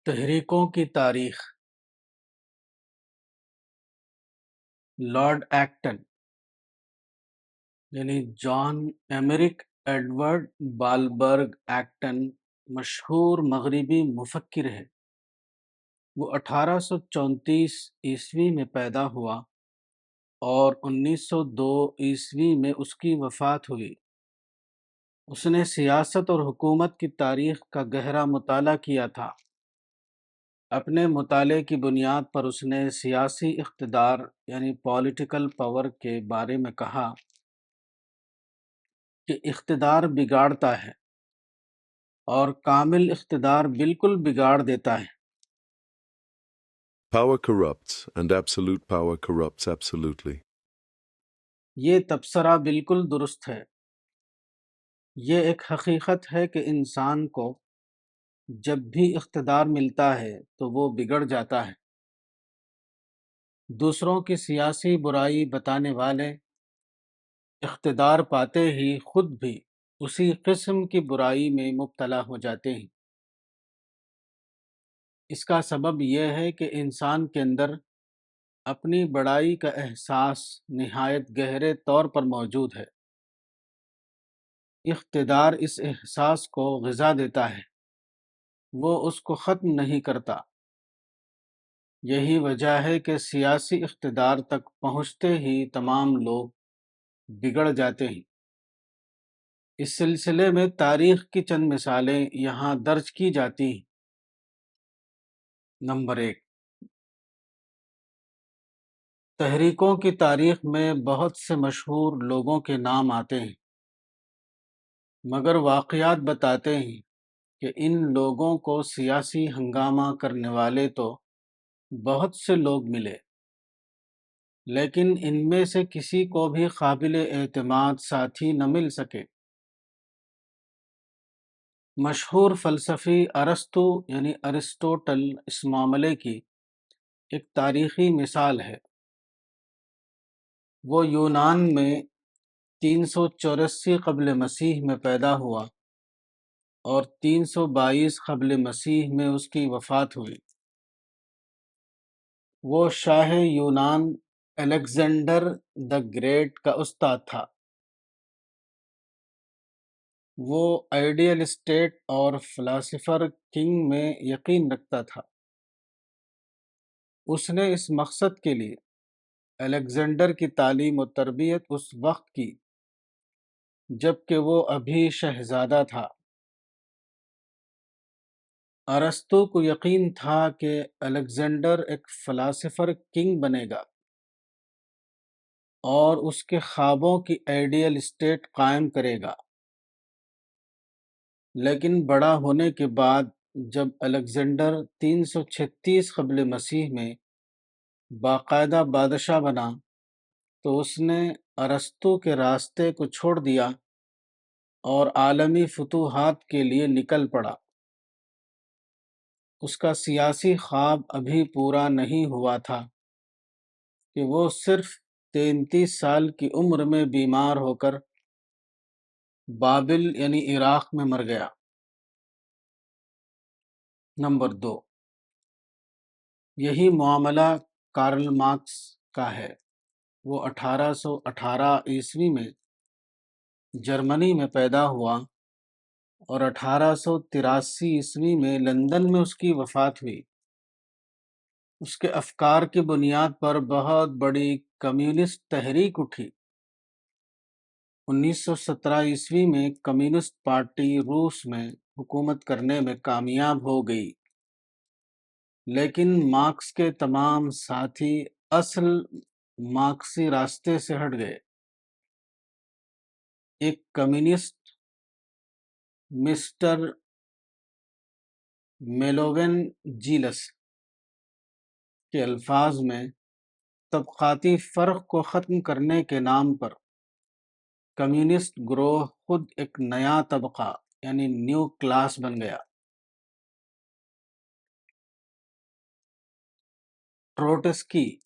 تحریکوں کی تاریخ۔ لارڈ ایکٹن یعنی جان ایمرک ایڈورڈ بالبرگ ایکٹن مشہور مغربی مفکر ہے۔ وہ 1834 میں پیدا ہوا اور 1902 میں اس کی وفات ہوئی۔ اس نے سیاست اور حکومت کی تاریخ کا گہرا مطالعہ کیا تھا۔ اپنے مطالعے کی بنیاد پر اس نے سیاسی اقتدار یعنی پولیٹیکل پاور کے بارے میں کہا کہ اقتدار بگاڑتا ہے اور کامل اقتدار بالکل بگاڑ دیتا ہے۔ Power corrupts, and absolute power corrupts absolutely. یہ تبصرہ بالکل درست ہے۔ یہ ایک حقیقت ہے کہ انسان کو جب بھی اقتدار ملتا ہے تو وہ بگڑ جاتا ہے۔ دوسروں کی سیاسی برائی بتانے والے اقتدار پاتے ہی خود بھی اسی قسم کی برائی میں مبتلا ہو جاتے ہیں۔ اس کا سبب یہ ہے کہ انسان کے اندر اپنی بڑائی کا احساس نہایت گہرے طور پر موجود ہے۔ اقتدار اس احساس کو غذا دیتا ہے، وہ اس کو ختم نہیں کرتا۔ یہی وجہ ہے کہ سیاسی اقتدار تک پہنچتے ہی تمام لوگ بگڑ جاتے ہیں۔ اس سلسلے میں تاریخ کی چند مثالیں یہاں درج کی جاتی ہیں۔ نمبر 1، تحریکوں کی تاریخ میں بہت سے مشہور لوگوں کے نام آتے ہیں، مگر واقعات بتاتے ہیں کہ ان لوگوں کو سیاسی ہنگامہ کرنے والے تو بہت سے لوگ ملے، لیکن ان میں سے کسی کو بھی قابل اعتماد ساتھی نہ مل سکے۔ مشہور فلسفی ارسطو یعنی ارسطوٹل اس معاملے کی ایک تاریخی مثال ہے۔ وہ یونان میں 384 قبل مسیح میں پیدا ہوا اور 322 قبل مسیح میں اس کی وفات ہوئی۔ وہ شاہ یونان الیگزینڈر دی گریٹ کا استاد تھا۔ وہ آئیڈیل اسٹیٹ اور فلاسفر کنگ میں یقین رکھتا تھا۔ اس نے اس مقصد کے لیے الیگزینڈر کی تعلیم و تربیت اس وقت کی جب کہ وہ ابھی شہزادہ تھا۔ ارسطو کو یقین تھا کہ الیگزینڈر ایک فلاسفر کنگ بنے گا اور اس کے خوابوں کی آئیڈیل اسٹیٹ قائم کرے گا، لیکن بڑا ہونے کے بعد جب الیگزینڈر 336 قبل مسیح میں باقاعدہ بادشاہ بنا تو اس نے ارسطو کے راستے کو چھوڑ دیا اور عالمی فتوحات کے لیے نکل پڑا۔ اس کا سیاسی خواب ابھی پورا نہیں ہوا تھا کہ وہ صرف 33 سال کی عمر میں بیمار ہو کر بابل یعنی عراق میں مر گیا۔ نمبر 2، یہی معاملہ کارل مارکس کا ہے۔ وہ 1818 میں جرمنی میں پیدا ہوا اور 1883 میں لندن میں اس کی وفات ہوئی۔ اس کے افکار کی بنیاد پر بہت بڑی کمیونسٹ تحریک اٹھی۔ 1917 میں کمیونسٹ پارٹی روس میں حکومت کرنے میں کامیاب ہو گئی، لیکن مارکس کے تمام ساتھی اصل مارکسی راستے سے ہٹ گئے۔ ایک کمیونسٹ مسٹر میلوین جیلس کے الفاظ میں طبقاتی فرق کو ختم کرنے کے نام پر کمیونسٹ گروہ خود ایک نیا طبقہ یعنی نیو کلاس بن گیا۔ ٹروٹسکی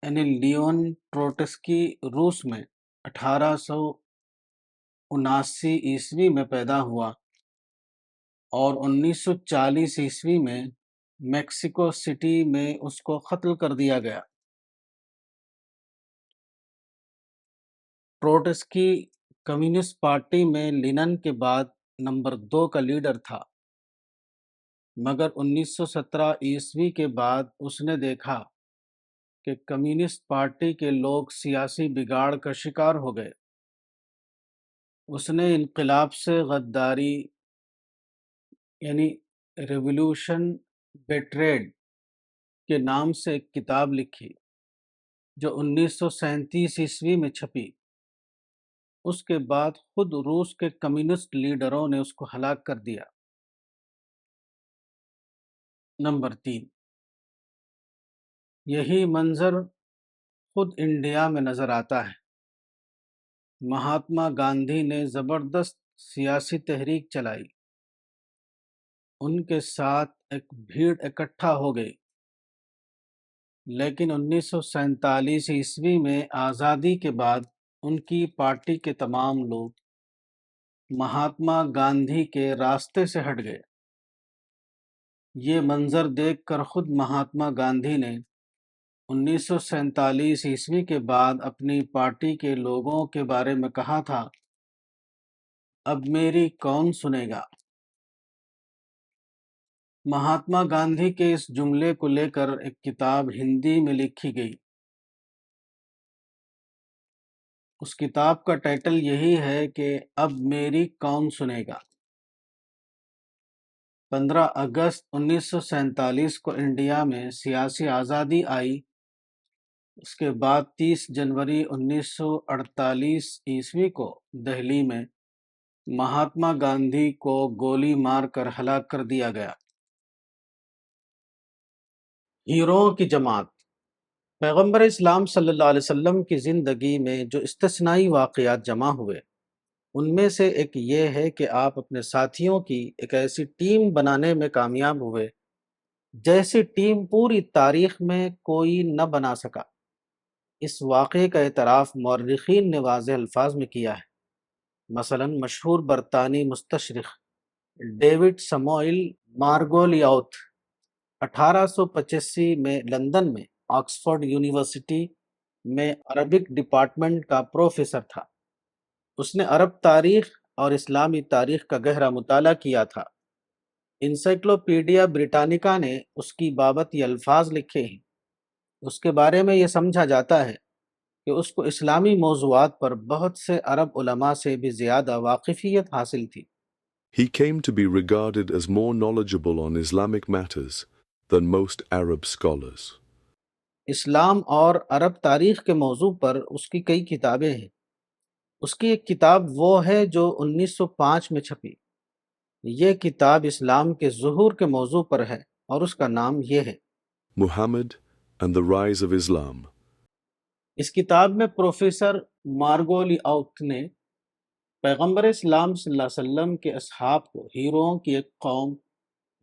یعنی لیون ٹروٹسکی روس میں 1879 میں پیدا ہوا اور 1940 میں میکسیکو سٹی میں اس کو قتل کر دیا گیا۔ ٹروٹسکی کمیونسٹ پارٹی میں لینن کے بعد نمبر 2 کا لیڈر تھا، مگر 1917 کے بعد اس نے دیکھا کہ کمیونسٹ پارٹی کے لوگ سیاسی بگاڑ کا شکار ہو گئے۔ اس نے انقلاب سے غداری یعنی ریولوشن بیٹریڈ کے نام سے ایک کتاب لکھی جو 1937 میں چھپی۔ اس کے بعد خود روس کے کمیونسٹ لیڈروں نے اس کو ہلاک کر دیا۔ نمبر 3، یہی منظر خود انڈیا میں نظر آتا ہے۔ مہاتما گاندھی نے زبردست سیاسی تحریک چلائی، ان کے ساتھ ایک بھیڑ اکٹھا ہو گئی، لیکن 1947 میں آزادی کے بعد ان کی پارٹی کے تمام لوگ مہاتما گاندھی کے راستے سے ہٹ گئے۔ یہ منظر دیکھ کر خود مہاتما گاندھی نے 1947 کے بعد اپنی پارٹی کے لوگوں کے بارے میں کہا تھا، اب میری کون سنے گا؟ مہاتما گاندھی کے اس جملے کو لے کر ایک کتاب ہندی میں لکھی گئی۔ اس کتاب کا ٹائٹل یہی ہے کہ اب میری کون سنے گا۔ 15 اگست 1947 کو انڈیا میں سیاسی آزادی آئی۔ اس کے بعد 30 جنوری 1948 کو دہلی میں مہاتما گاندھی کو گولی مار کر ہلاک کر دیا گیا۔ ہیروؤں کی جماعت۔ پیغمبر اسلام صلی اللہ علیہ وسلم کی زندگی میں جو استثنائی واقعات جمع ہوئے، ان میں سے ایک یہ ہے کہ آپ اپنے ساتھیوں کی ایک ایسی ٹیم بنانے میں کامیاب ہوئے جیسی ٹیم پوری تاریخ میں کوئی نہ بنا سکا۔ اس واقعے کا اعتراف مورخین نے واضح الفاظ میں کیا ہے۔ مثلا مشہور برطانوی مستشرق ڈیوڈ سموئل مارگولیوت 1885 میں لندن میں آکسفورڈ یونیورسٹی میں عربک ڈپارٹمنٹ کا پروفیسر تھا۔ اس نے عرب تاریخ اور اسلامی تاریخ کا گہرا مطالعہ کیا تھا۔ انسائکلوپیڈیا بریٹانیکا نے اس کی بابت یہ الفاظ لکھے ہیں۔ اس کے بارے میں یہ سمجھا جاتا ہے کہ اس کو اسلامی موضوعات پر بہت سے عرب علماء سے بھی زیادہ واقفیت حاصل تھی۔ He came to be regarded as more knowledgeable on Islamic matters than most Arab scholars. اسلام اور عرب تاریخ کے موضوع پر اس کی کئی کتابیں ہیں۔ اس کی ایک کتاب وہ ہے جو 1905 میں چھپی۔ یہ کتاب اسلام کے ظہور کے موضوع پر ہے اور اس کا نام یہ ہے Muhammad and the Rise of Islam. اس کتاب میں پروفیسر مارگولیوت نے پیغمبر اسلام صلی اللہ علیہ وسلم کے اصحاب کو ہیروؤں کی ایک قوم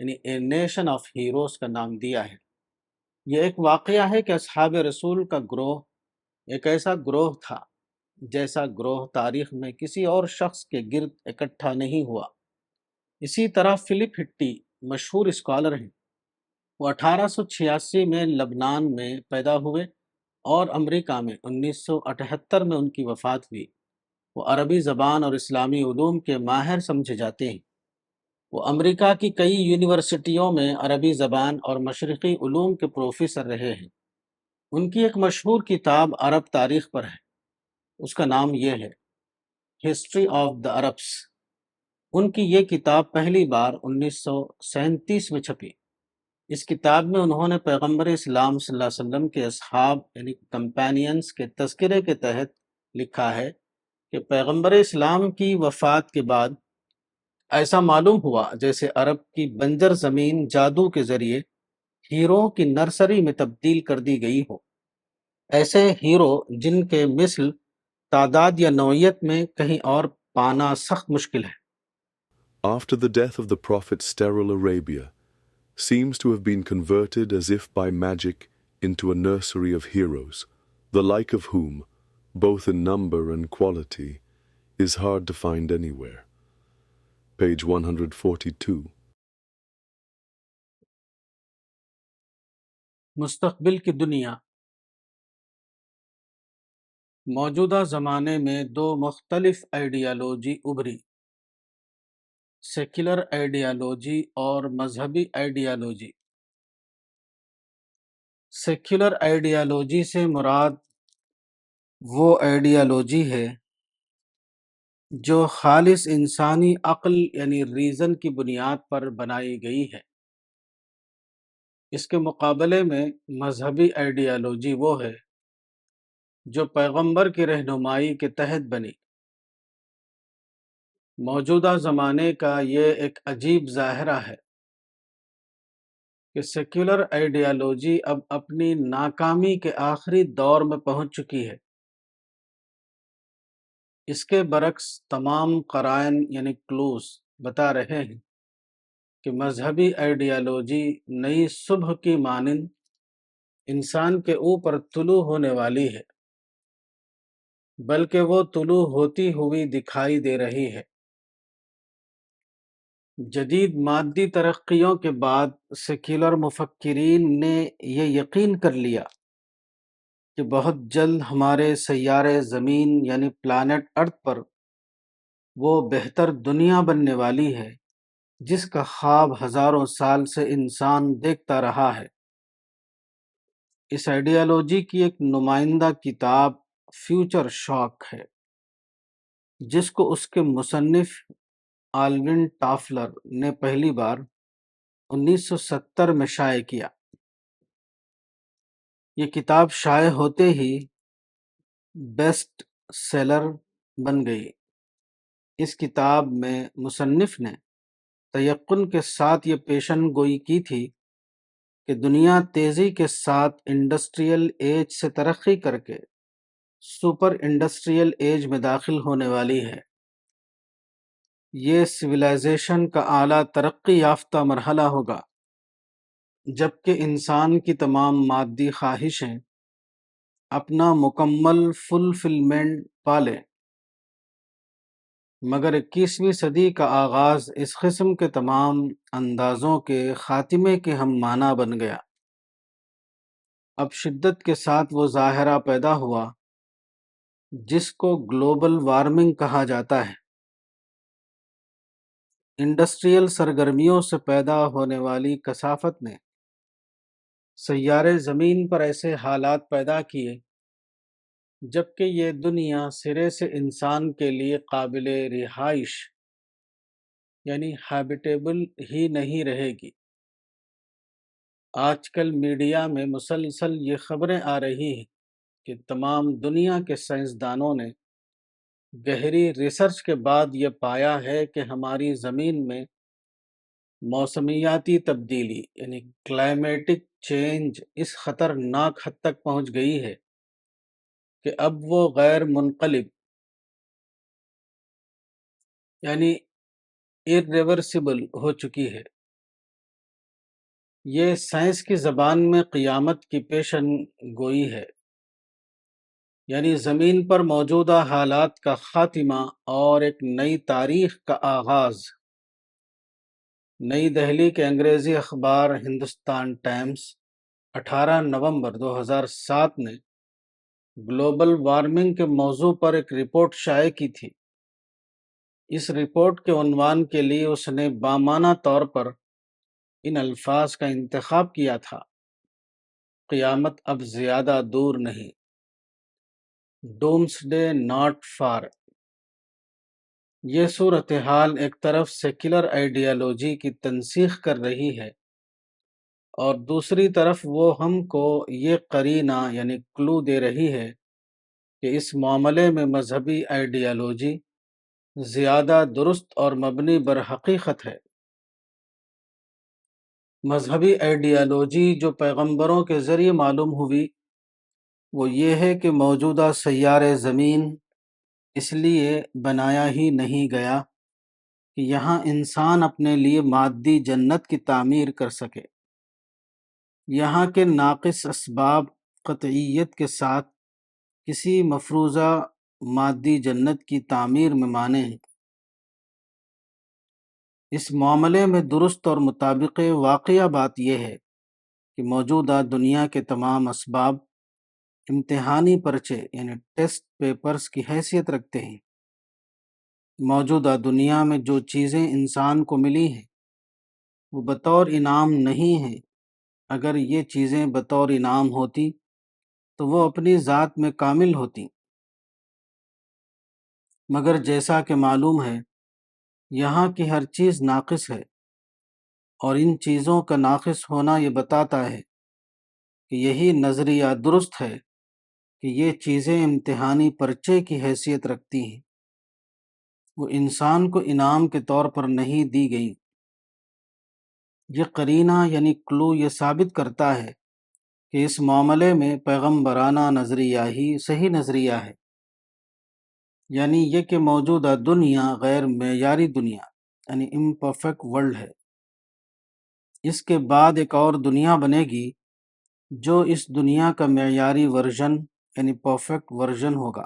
یعنی اے نیشن آف ہیروز کا نام دیا ہے۔ یہ ایک واقعہ ہے کہ اصحاب رسول کا گروہ ایک ایسا گروہ تھا جیسا گروہ تاریخ میں کسی اور شخص کے گرد اکٹھا نہیں ہوا۔ اسی طرح فلپ ہٹی مشہور اسکالر ہیں۔ وہ 1886 میں لبنان میں پیدا ہوئے اور امریکہ میں 1978 میں ان کی وفات ہوئی۔ وہ عربی زبان اور اسلامی علوم کے ماہر سمجھے جاتے ہیں۔ وہ امریکہ کی کئی یونیورسٹیوں میں عربی زبان اور مشرقی علوم کے پروفیسر رہے ہیں۔ ان کی ایک مشہور کتاب عرب تاریخ پر ہے۔ اس کا نام یہ ہے ہسٹری آف دا عربس۔ ان کی یہ کتاب پہلی بار 1937 میں چھپی۔ اس کتاب میں انہوں نے پیغمبر اسلام صلی اللہ علیہ وسلم کے اصحاب یعنی کمپینینز کے تذکرے کے تحت لکھا ہے کہ پیغمبر اسلام کی وفات کے بعد ایسا معلوم ہوا جیسے عرب کی بنجر زمین جادو کے ذریعے ہیروں کی نرسری میں تبدیل کر دی گئی ہو۔ ایسے ہیرو جن کے مثل تعداد یا نوعیت میں کہیں اور پانا سخت مشکل ہے۔ After the death of the Prophet, sterile Arabia seems to have been converted as if by magic into a nursery of heroes, the like of whom, both in number and quality, is hard to find anywhere. Page 142. مستقبل کی دنیا۔ موجودہ زمانے میں دو مختلف ideology ابھری، secular ideology اور مذہبی ideology. Secular ideology سے مراد وہ آئیڈیالوجی ہے جو خالص انسانی عقل یعنی ریزن کی بنیاد پر بنائی گئی ہے۔ اس کے مقابلے میں مذہبی آئیڈیالوجی وہ ہے جو پیغمبر کی رہنمائی کے تحت بنی۔ موجودہ زمانے کا یہ ایک عجیب ظاہرہ ہے کہ سیکولر آئیڈیالوجی اب اپنی ناکامی کے آخری دور میں پہنچ چکی ہے۔ اس کے برعکس تمام قرائن یعنی کلوز بتا رہے ہیں کہ مذہبی آئیڈیالوجی نئی صبح کی مانند انسان کے اوپر طلوع ہونے والی ہے، بلکہ وہ طلوع ہوتی ہوئی دکھائی دے رہی ہے۔ جدید مادی ترقیوں کے بعد سیکولر مفکرین نے یہ یقین کر لیا کہ بہت جلد ہمارے سیارے زمین یعنی پلانٹ ارتھ پر وہ بہتر دنیا بننے والی ہے جس کا خواب ہزاروں سال سے انسان دیکھتا رہا ہے۔ اس آئیڈیالوجی کی ایک نمائندہ کتاب فیوچر شاک ہے، جس کو اس کے مصنف آلوین ٹافلر نے پہلی بار 1970 میں شائع کیا۔ یہ کتاب شائع ہوتے ہی بیسٹ سیلر بن گئی۔ اس کتاب میں مصنف نے تیقن کے ساتھ یہ پیشن گوئی کی تھی کہ دنیا تیزی کے ساتھ انڈسٹریل ایج سے ترقی کر کے سپر انڈسٹریل ایج میں داخل ہونے والی ہے۔ یہ سویلائزیشن کا اعلیٰ ترقی یافتہ مرحلہ ہوگا، جبکہ انسان کی تمام مادی خواہشیں اپنا مکمل فلفلمنٹ پالیں۔ مگر 21ویں صدی کا آغاز اس قسم کے تمام اندازوں کے خاتمے کے ہم معنی بن گیا۔ اب شدت کے ساتھ وہ ظاہرہ پیدا ہوا جس کو گلوبل وارمنگ کہا جاتا ہے۔ انڈسٹریل سرگرمیوں سے پیدا ہونے والی کثافت نے سیارے زمین پر ایسے حالات پیدا کیے جبکہ یہ دنیا سرے سے انسان کے لیے قابل رہائش یعنی ہیبیٹیبل ہی نہیں رہے گی۔ آج کل میڈیا میں مسلسل یہ خبریں آ رہی ہیں کہ تمام دنیا کے سائنسدانوں نے گہری ریسرچ کے بعد یہ پایا ہے کہ ہماری زمین میں موسمیاتی تبدیلی یعنی کلائمیٹک چینج اس خطرناک حد تک پہنچ گئی ہے کہ اب وہ غیر منقلب یعنی irreversible ہو چکی ہے۔ یہ سائنس کی زبان میں قیامت کی پیشن گوئی ہے، یعنی زمین پر موجودہ حالات کا خاتمہ اور ایک نئی تاریخ کا آغاز۔ نئی دہلی کے انگریزی اخبار ہندوستان ٹائمز 18 نومبر 2007 نے گلوبل وارمنگ کے موضوع پر ایک رپورٹ شائع کی تھی۔ اس رپورٹ کے عنوان کے لیے اس نے بامعنی طور پر ان الفاظ کا انتخاب کیا تھا: قیامت اب زیادہ دور نہیں، ڈومسڈے ناٹ فار۔ یہ صورتحال ایک طرف سیکولر آئیڈیالوجی کی تنسیخ کر رہی ہے اور دوسری طرف وہ ہم کو یہ قرینہ یعنی کلو دے رہی ہے کہ اس معاملے میں مذہبی آئیڈیالوجی زیادہ درست اور مبنی بر حقیقت ہے۔ مذہبی آئیڈیالوجی جو پیغمبروں کے ذریعے معلوم ہوئی وہ یہ ہے کہ موجودہ سیارے زمین اس لیے بنایا ہی نہیں گیا کہ یہاں انسان اپنے لیے مادی جنت کی تعمیر کر سکے۔ یہاں کے ناقص اسباب قطعیت کے ساتھ کسی مفروضہ مادی جنت کی تعمیر میں مانع ہیں۔ اس معاملے میں درست اور مطابق واقعہ بات یہ ہے کہ موجودہ دنیا کے تمام اسباب امتحانی پرچے یعنی ٹیسٹ پیپرز کی حیثیت رکھتے ہیں۔ موجودہ دنیا میں جو چیزیں انسان کو ملی ہیں وہ بطور انعام نہیں ہیں۔ اگر یہ چیزیں بطور انعام ہوتی تو وہ اپنی ذات میں کامل ہوتی، مگر جیسا کہ معلوم ہے یہاں کی ہر چیز ناقص ہے، اور ان چیزوں کا ناقص ہونا یہ بتاتا ہے کہ یہی نظریہ درست ہے کہ یہ چیزیں امتحانی پرچے کی حیثیت رکھتی ہیں، وہ انسان کو انعام کے طور پر نہیں دی گئی۔ یہ قرینہ یعنی کلو یہ ثابت کرتا ہے کہ اس معاملے میں پیغمبرانہ نظریہ ہی صحیح نظریہ ہے، یعنی یہ کہ موجودہ دنیا غیر معیاری دنیا یعنی امپرفیکٹ ورلڈ ہے۔ اس کے بعد ایک اور دنیا بنے گی جو اس دنیا کا معیاری ورژن یعنی پرفیکٹ ورژن ہوگا۔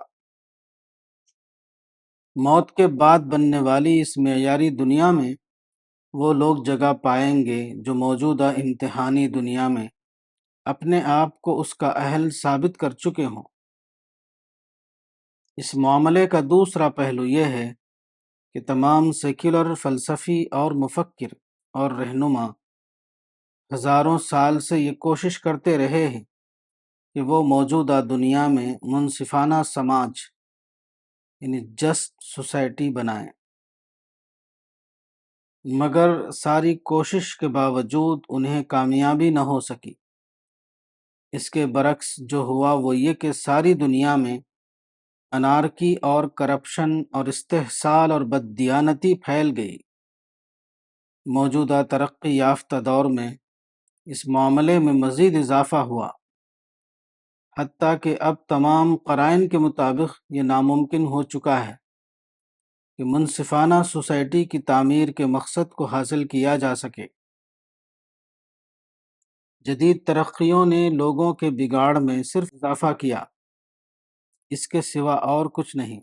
موت کے بعد بننے والی اس معیاری دنیا میں وہ لوگ جگہ پائیں گے جو موجودہ امتحانی دنیا میں اپنے آپ کو اس کا اہل ثابت کر چکے ہوں۔ اس معاملے کا دوسرا پہلو یہ ہے کہ تمام سیکولر فلسفی اور مفکر اور رہنما ہزاروں سال سے یہ کوشش کرتے رہے ہیں کہ وہ موجودہ دنیا میں منصفانہ سماج یعنی جسٹ سوسائٹی بنائیں، مگر ساری کوشش کے باوجود انہیں کامیابی نہ ہو سکی۔ اس کے برعکس جو ہوا وہ یہ کہ ساری دنیا میں انارکی اور کرپشن اور استحصال اور بددیانتی پھیل گئی۔ موجودہ ترقی یافتہ دور میں اس معاملے میں مزید اضافہ ہوا، حتیٰ کہ اب تمام قرائن کے مطابق یہ ناممکن ہو چکا ہے کہ منصفانہ سوسائٹی کی تعمیر کے مقصد کو حاصل کیا جا سکے۔ جدید ترقیوں نے لوگوں کے بگاڑ میں صرف اضافہ کیا، اس کے سوا اور کچھ نہیں۔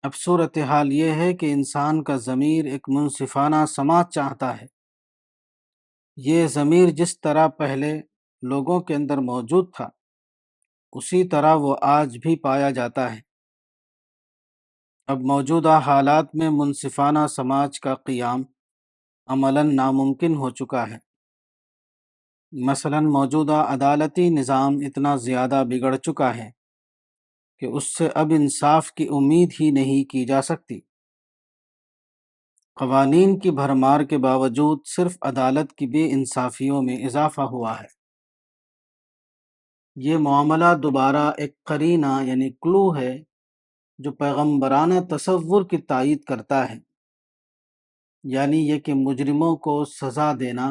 اب صورتحال یہ ہے کہ انسان کا ضمیر ایک منصفانہ سماج چاہتا ہے۔ یہ ضمیر جس طرح پہلے لوگوں کے اندر موجود تھا اسی طرح وہ آج بھی پایا جاتا ہے۔ اب موجودہ حالات میں منصفانہ سماج کا قیام عملاً ناممکن ہو چکا ہے۔ مثلاً موجودہ عدالتی نظام اتنا زیادہ بگڑ چکا ہے کہ اس سے اب انصاف کی امید ہی نہیں کی جا سکتی۔ قوانین کی بھرمار کے باوجود صرف عدالت کی بے انصافیوں میں اضافہ ہوا ہے۔ یہ معاملہ دوبارہ ایک قرینہ یعنی کلو ہے جو پیغمبرانہ تصور کی تائید کرتا ہے، یعنی یہ کہ مجرموں کو سزا دینا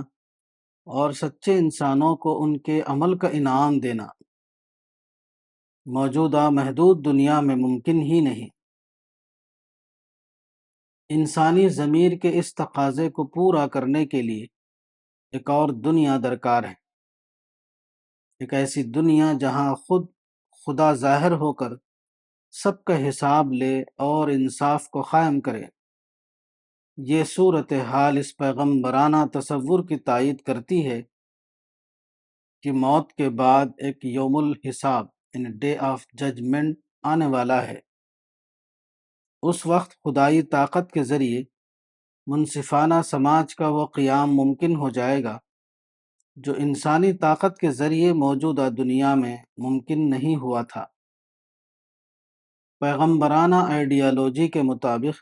اور سچے انسانوں کو ان کے عمل کا انعام دینا موجودہ محدود دنیا میں ممکن ہی نہیں۔ انسانی ضمیر کے اس تقاضے کو پورا کرنے کے لیے ایک اور دنیا درکار ہے، ایک ایسی دنیا جہاں خود خدا ظاہر ہو کر سب کا حساب لے اور انصاف کو قائم کرے۔ یہ صورتحال اس پیغمبرانہ تصور کی تائید کرتی ہے کہ موت کے بعد ایک یوم الحساب یعنی ڈے آف ججمنٹ آنے والا ہے۔ اس وقت خدائی طاقت کے ذریعے منصفانہ سماج کا وہ قیام ممکن ہو جائے گا جو انسانی طاقت کے ذریعے موجودہ دنیا میں ممکن نہیں ہوا تھا۔ پیغمبرانہ آئیڈیالوجی کے مطابق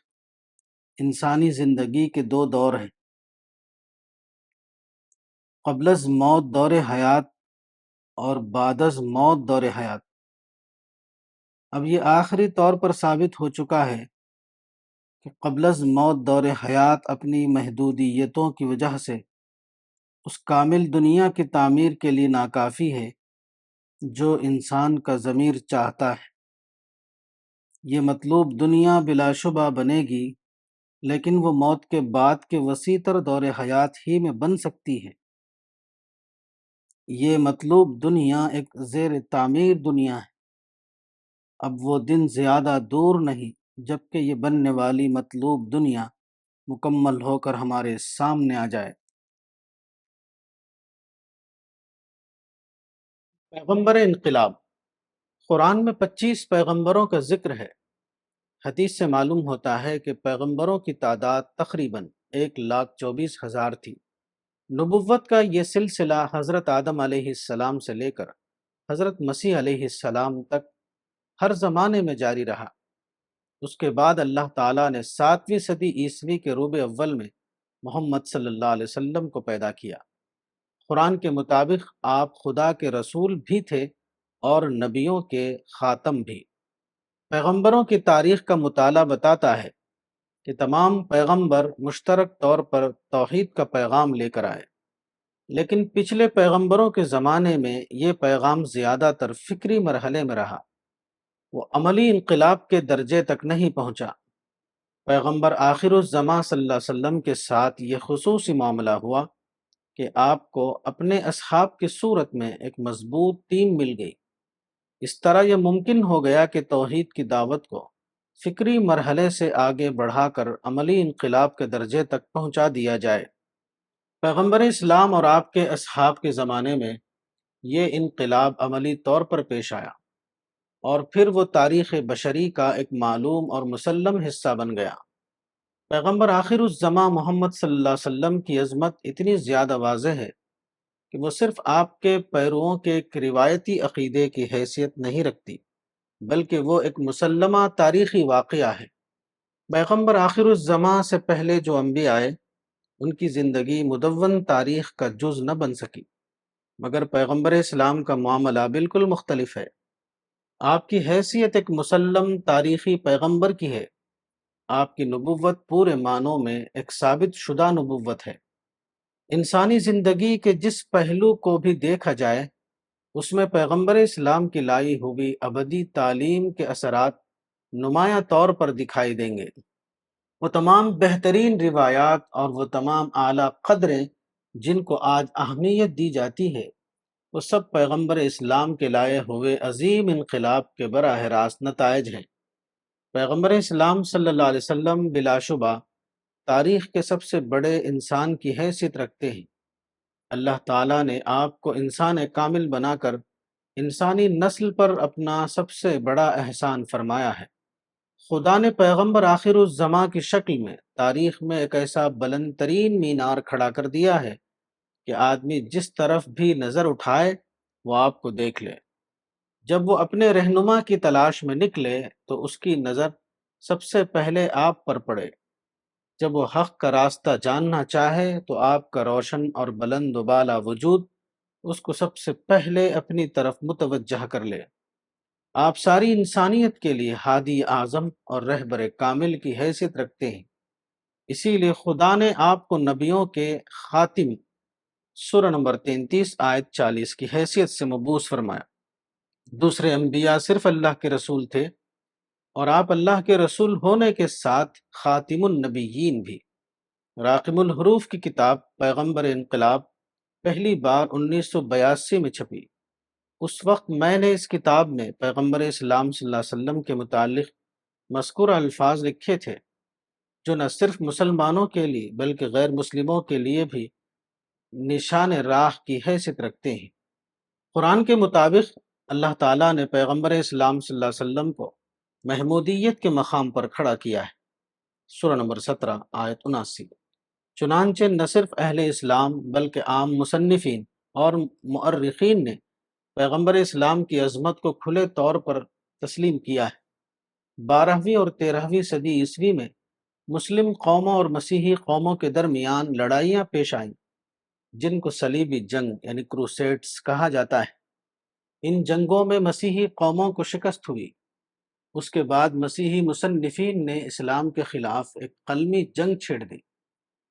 انسانی زندگی کے دو دور ہیں، قبل از موت دور حیات اور بعد از موت دور حیات۔ اب یہ آخری طور پر ثابت ہو چکا ہے کہ قبل از موت دور حیات اپنی محدودیتوں کی وجہ سے اس کامل دنیا کی تعمیر کے لیے ناکافی ہے جو انسان کا ضمیر چاہتا ہے۔ یہ مطلوب دنیا بلا شبہ بنے گی، لیکن وہ موت کے بعد کے وسیع تر دور حیات ہی میں بن سکتی ہے۔ یہ مطلوب دنیا ایک زیر تعمیر دنیا ہے۔ اب وہ دن زیادہ دور نہیں جبکہ یہ بننے والی مطلوب دنیا مکمل ہو کر ہمارے سامنے آ جائے۔ پیغمبر انقلاب۔ قرآن میں 25 پیغمبروں کا ذکر ہے۔ حدیث سے معلوم ہوتا ہے کہ پیغمبروں کی تعداد تقریباً 1,24,000 تھی۔ نبوت کا یہ سلسلہ حضرت آدم علیہ السلام سے لے کر حضرت مسیح علیہ السلام تک ہر زمانے میں جاری رہا۔ اس کے بعد اللہ تعالیٰ نے 7ویں صدی عیسوی کے ربیع اول میں محمد صلی اللہ علیہ وسلم کو پیدا کیا۔ قرآن کے مطابق آپ خدا کے رسول بھی تھے اور نبیوں کے خاتم بھی۔ پیغمبروں کی تاریخ کا مطالعہ بتاتا ہے کہ تمام پیغمبر مشترک طور پر توحید کا پیغام لے کر آئے، لیکن پچھلے پیغمبروں کے زمانے میں یہ پیغام زیادہ تر فکری مرحلے میں رہا، وہ عملی انقلاب کے درجے تک نہیں پہنچا۔ پیغمبر آخر الزماں صلی اللہ علیہ وسلم کے ساتھ یہ خصوصی معاملہ ہوا کہ آپ کو اپنے اصحاب کی صورت میں ایک مضبوط ٹیم مل گئی۔ اس طرح یہ ممکن ہو گیا کہ توحید کی دعوت کو فکری مرحلے سے آگے بڑھا کر عملی انقلاب کے درجے تک پہنچا دیا جائے۔ پیغمبر اسلام اور آپ کے اصحاب کے زمانے میں یہ انقلاب عملی طور پر پیش آیا، اور پھر وہ تاریخ بشری کا ایک معلوم اور مسلم حصہ بن گیا۔ پیغمبر آخر الزماں محمد صلی اللہ علیہ وسلم کی عظمت اتنی زیادہ واضح ہے کہ وہ صرف آپ کے پیرووں کے ایک روایتی عقیدے کی حیثیت نہیں رکھتی، بلکہ وہ ایک مسلمہ تاریخی واقعہ ہے۔ پیغمبر آخر الزماں سے پہلے جو انبیاء آئے، ان کی زندگی مدون تاریخ کا جز نہ بن سکی، مگر پیغمبر اسلام کا معاملہ بالکل مختلف ہے۔ آپ کی حیثیت ایک مسلم تاریخی پیغمبر کی ہے۔ آپ کی نبوت پورے معنوں میں ایک ثابت شدہ نبوت ہے۔ انسانی زندگی کے جس پہلو کو بھی دیکھا جائے، اس میں پیغمبر اسلام کی لائی ہوئی ابدی تعلیم کے اثرات نمایاں طور پر دکھائی دیں گے۔ وہ تمام بہترین روایات اور وہ تمام اعلیٰ قدریں جن کو آج اہمیت دی جاتی ہے، وہ سب پیغمبر اسلام کے لائے ہوئے عظیم انقلاب کے براہ راست نتائج ہیں۔ پیغمبر اسلام صلی اللہ علیہ وسلم بلا شبہ تاریخ کے سب سے بڑے انسان کی حیثیت رکھتے ہیں۔ اللہ تعالیٰ نے آپ کو انسان کامل بنا کر انسانی نسل پر اپنا سب سے بڑا احسان فرمایا ہے۔ خدا نے پیغمبر آخر الزماں کی شکل میں تاریخ میں ایک ایسا بلند ترین مینار کھڑا کر دیا ہے کہ آدمی جس طرف بھی نظر اٹھائے وہ آپ کو دیکھ لے۔ جب وہ اپنے رہنما کی تلاش میں نکلے تو اس کی نظر سب سے پہلے آپ پر پڑے۔ جب وہ حق کا راستہ جاننا چاہے تو آپ کا روشن اور بلند و بالا وجود اس کو سب سے پہلے اپنی طرف متوجہ کر لے۔ آپ ساری انسانیت کے لیے ہادی اعظم اور رہبر کامل کی حیثیت رکھتے ہیں۔ اسی لیے خدا نے آپ کو نبیوں کے خاتم سورہ نمبر 33 آیت 40 کی حیثیت سے مبعوث فرمایا۔ دوسرے انبیاء صرف اللہ کے رسول تھے، اور آپ اللہ کے رسول ہونے کے ساتھ خاتم النبیین بھی۔ راقم الحروف کی کتاب پیغمبر انقلاب پہلی بار 1982 میں چھپی۔ اس وقت میں نے اس کتاب میں پیغمبر اسلام صلی اللہ علیہ وسلم کے متعلق مذکورہ الفاظ لکھے تھے، جو نہ صرف مسلمانوں کے لیے بلکہ غیر مسلموں کے لیے بھی نشان راہ کی حیثیت رکھتے ہیں۔ قرآن کے مطابق اللہ تعالیٰ نے پیغمبر اسلام صلی اللہ علیہ وسلم کو محمودیت کے مقام پر کھڑا کیا ہے۔ سورہ نمبر 17 آیت 79۔ چنانچہ نہ صرف اہل اسلام بلکہ عام مصنفین اور مؤرخین نے پیغمبر اسلام کی عظمت کو کھلے طور پر تسلیم کیا ہے۔ 12ویں اور 13ویں صدی عیسوی میں مسلم قوموں اور مسیحی قوموں کے درمیان لڑائیاں پیش آئیں، جن کو صلیبی جنگ یعنی کروسیڈز کہا جاتا ہے۔ ان جنگوں میں مسیحی قوموں کو شکست ہوئی۔ اس کے بعد مسیحی مصنفین نے اسلام کے خلاف ایک قلمی جنگ چھیڑ دی۔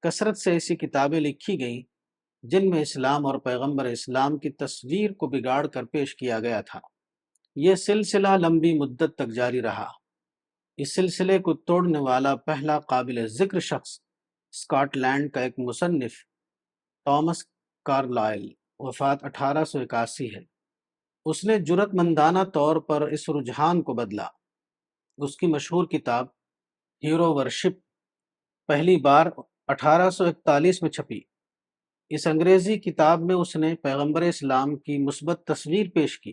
کثرت سے ایسی کتابیں لکھی گئیں جن میں اسلام اور پیغمبر اسلام کی تصویر کو بگاڑ کر پیش کیا گیا تھا۔ یہ سلسلہ لمبی مدت تک جاری رہا۔ اس سلسلے کو توڑنے والا پہلا قابل ذکر شخص اسکاٹ لینڈ کا ایک مصنف تھامس کارلائل، وفات 1881 ہے۔ اس نے جرأت مندانہ طور پر اس رجحان کو بدلا۔ اس کی مشہور کتاب ہیرو ورشپ پہلی بار 1841 میں چھپی۔ اس انگریزی کتاب میں اس نے پیغمبر اسلام کی مثبت تصویر پیش کی۔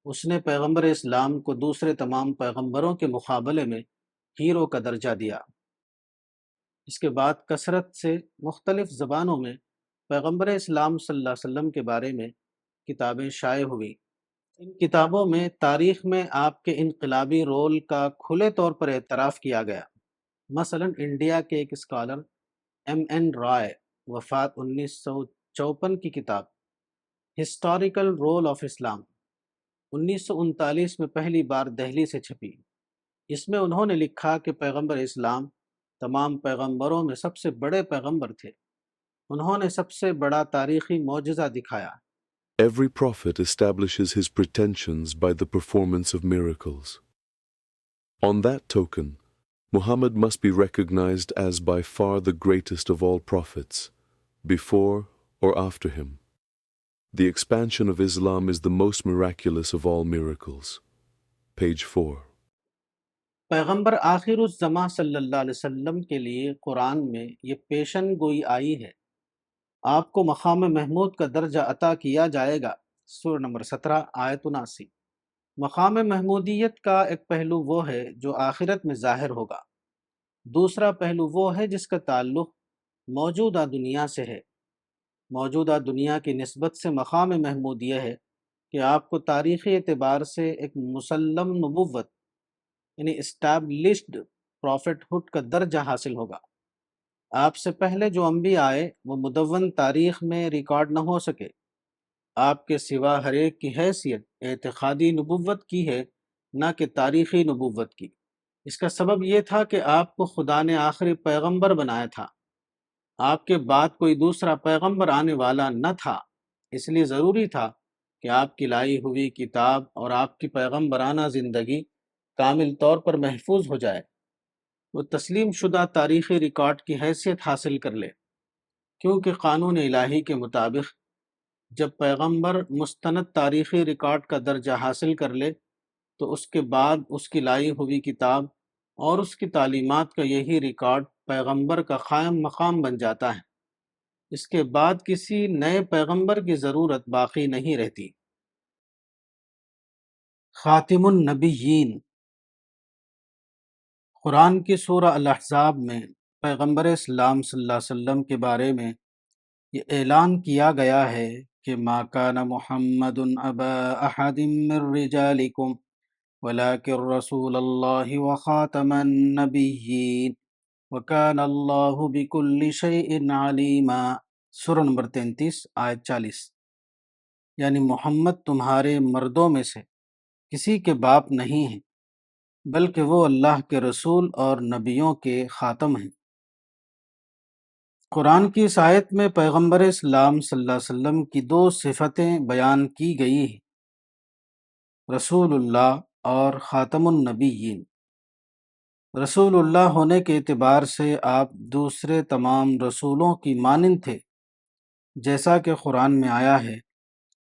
اس نے پیغمبر اسلام کو دوسرے تمام پیغمبروں کے مقابلے میں ہیرو کا درجہ دیا۔ اس کے بعد کثرت سے مختلف زبانوں میں پیغمبر اسلام صلی اللہ علیہ وسلم کے بارے میں کتابیں شائع ہوئیں۔ ان کتابوں میں تاریخ میں آپ کے انقلابی رول کا کھلے طور پر اعتراف کیا گیا۔ مثلا انڈیا کے ایک اسکالر M.N. رائے وفات 1954 کی کتاب ہسٹوریکل رول آف اسلام 1939 میں پہلی بار دہلی سے چھپی۔ اس میں انہوں نے لکھا کہ پیغمبر اسلام تمام پیغمبروں میں سب سے بڑے پیغمبر تھے۔ انہوں نے سب سے بڑا تاریخی معجزہ دکھایا۔ Every prophet establishes his pretensions by the performance of miracles. On that token, Muhammad must be recognized as by far the greatest of all prophets, before or after him. The expansion of Islam is the most miraculous of all miracles. Page 4. پیغمبر آخر الزماں صلی اللہ علیہ وسلم کے لیے قرآن میں یہ پیشن گوئی آئی ہے، آپ کو مقام محمود کا درجہ عطا کیا جائے گا۔ سورہ نمبر 17 آیت 79۔ مقام محمودیت کا ایک پہلو وہ ہے جو آخرت میں ظاہر ہوگا، دوسرا پہلو وہ ہے جس کا تعلق موجودہ دنیا سے ہے۔ موجودہ دنیا کی نسبت سے مقام محمودیہ ہے کہ آپ کو تاریخی اعتبار سے ایک مسلم نبوت یعنی اسٹیبلشڈ پروفٹ ہوڈ کا درجہ حاصل ہوگا۔ آپ سے پہلے جو انبیاء آئے وہ مدون تاریخ میں ریکارڈ نہ ہو سکے۔ آپ کے سوا ہر ایک کی حیثیت اعتقادی نبوت کی ہے، نہ کہ تاریخی نبوت کی۔ اس کا سبب یہ تھا کہ آپ کو خدا نے آخری پیغمبر بنایا تھا، آپ کے بعد کوئی دوسرا پیغمبر آنے والا نہ تھا، اس لیے ضروری تھا کہ آپ کی لائی ہوئی کتاب اور آپ کی پیغمبرانہ زندگی کامل طور پر محفوظ ہو جائے، وہ تسلیم شدہ تاریخی ریکارڈ کی حیثیت حاصل کر لے، کیونکہ قانون الہی کے مطابق جب پیغمبر مستند تاریخی ریکارڈ کا درجہ حاصل کر لے تو اس کے بعد اس کی لائی ہوئی کتاب اور اس کی تعلیمات کا یہی ریکارڈ پیغمبر کا قائم مقام بن جاتا ہے۔ اس کے بعد کسی نئے پیغمبر کی ضرورت باقی نہیں رہتی۔ خاتم النبیین۔ قرآن کی سورہ الاحزاب میں پیغمبر اسلام صلی اللہ علیہ وسلم کے بارے میں یہ اعلان کیا گیا ہے کہ ما کان محمد ابا احد من رجالکم ولکن رسول اللہ وخاتم النبیین وکان اللہ بکل شیء علیما۔ سورہ نمبر 33 آیت 40۔ یعنی محمد تمہارے مردوں میں سے کسی کے باپ نہیں ہے، بلکہ وہ اللہ کے رسول اور نبیوں کے خاتم ہیں۔ قرآن کی اس آیت میں پیغمبر اسلام صلی اللہ علیہ وسلم کی دو صفتیں بیان کی گئی ہیں، رسول اللہ اور خاتم النبیین۔ رسول اللہ ہونے کے اعتبار سے آپ دوسرے تمام رسولوں کی مانند تھے، جیسا کہ قرآن میں آیا ہے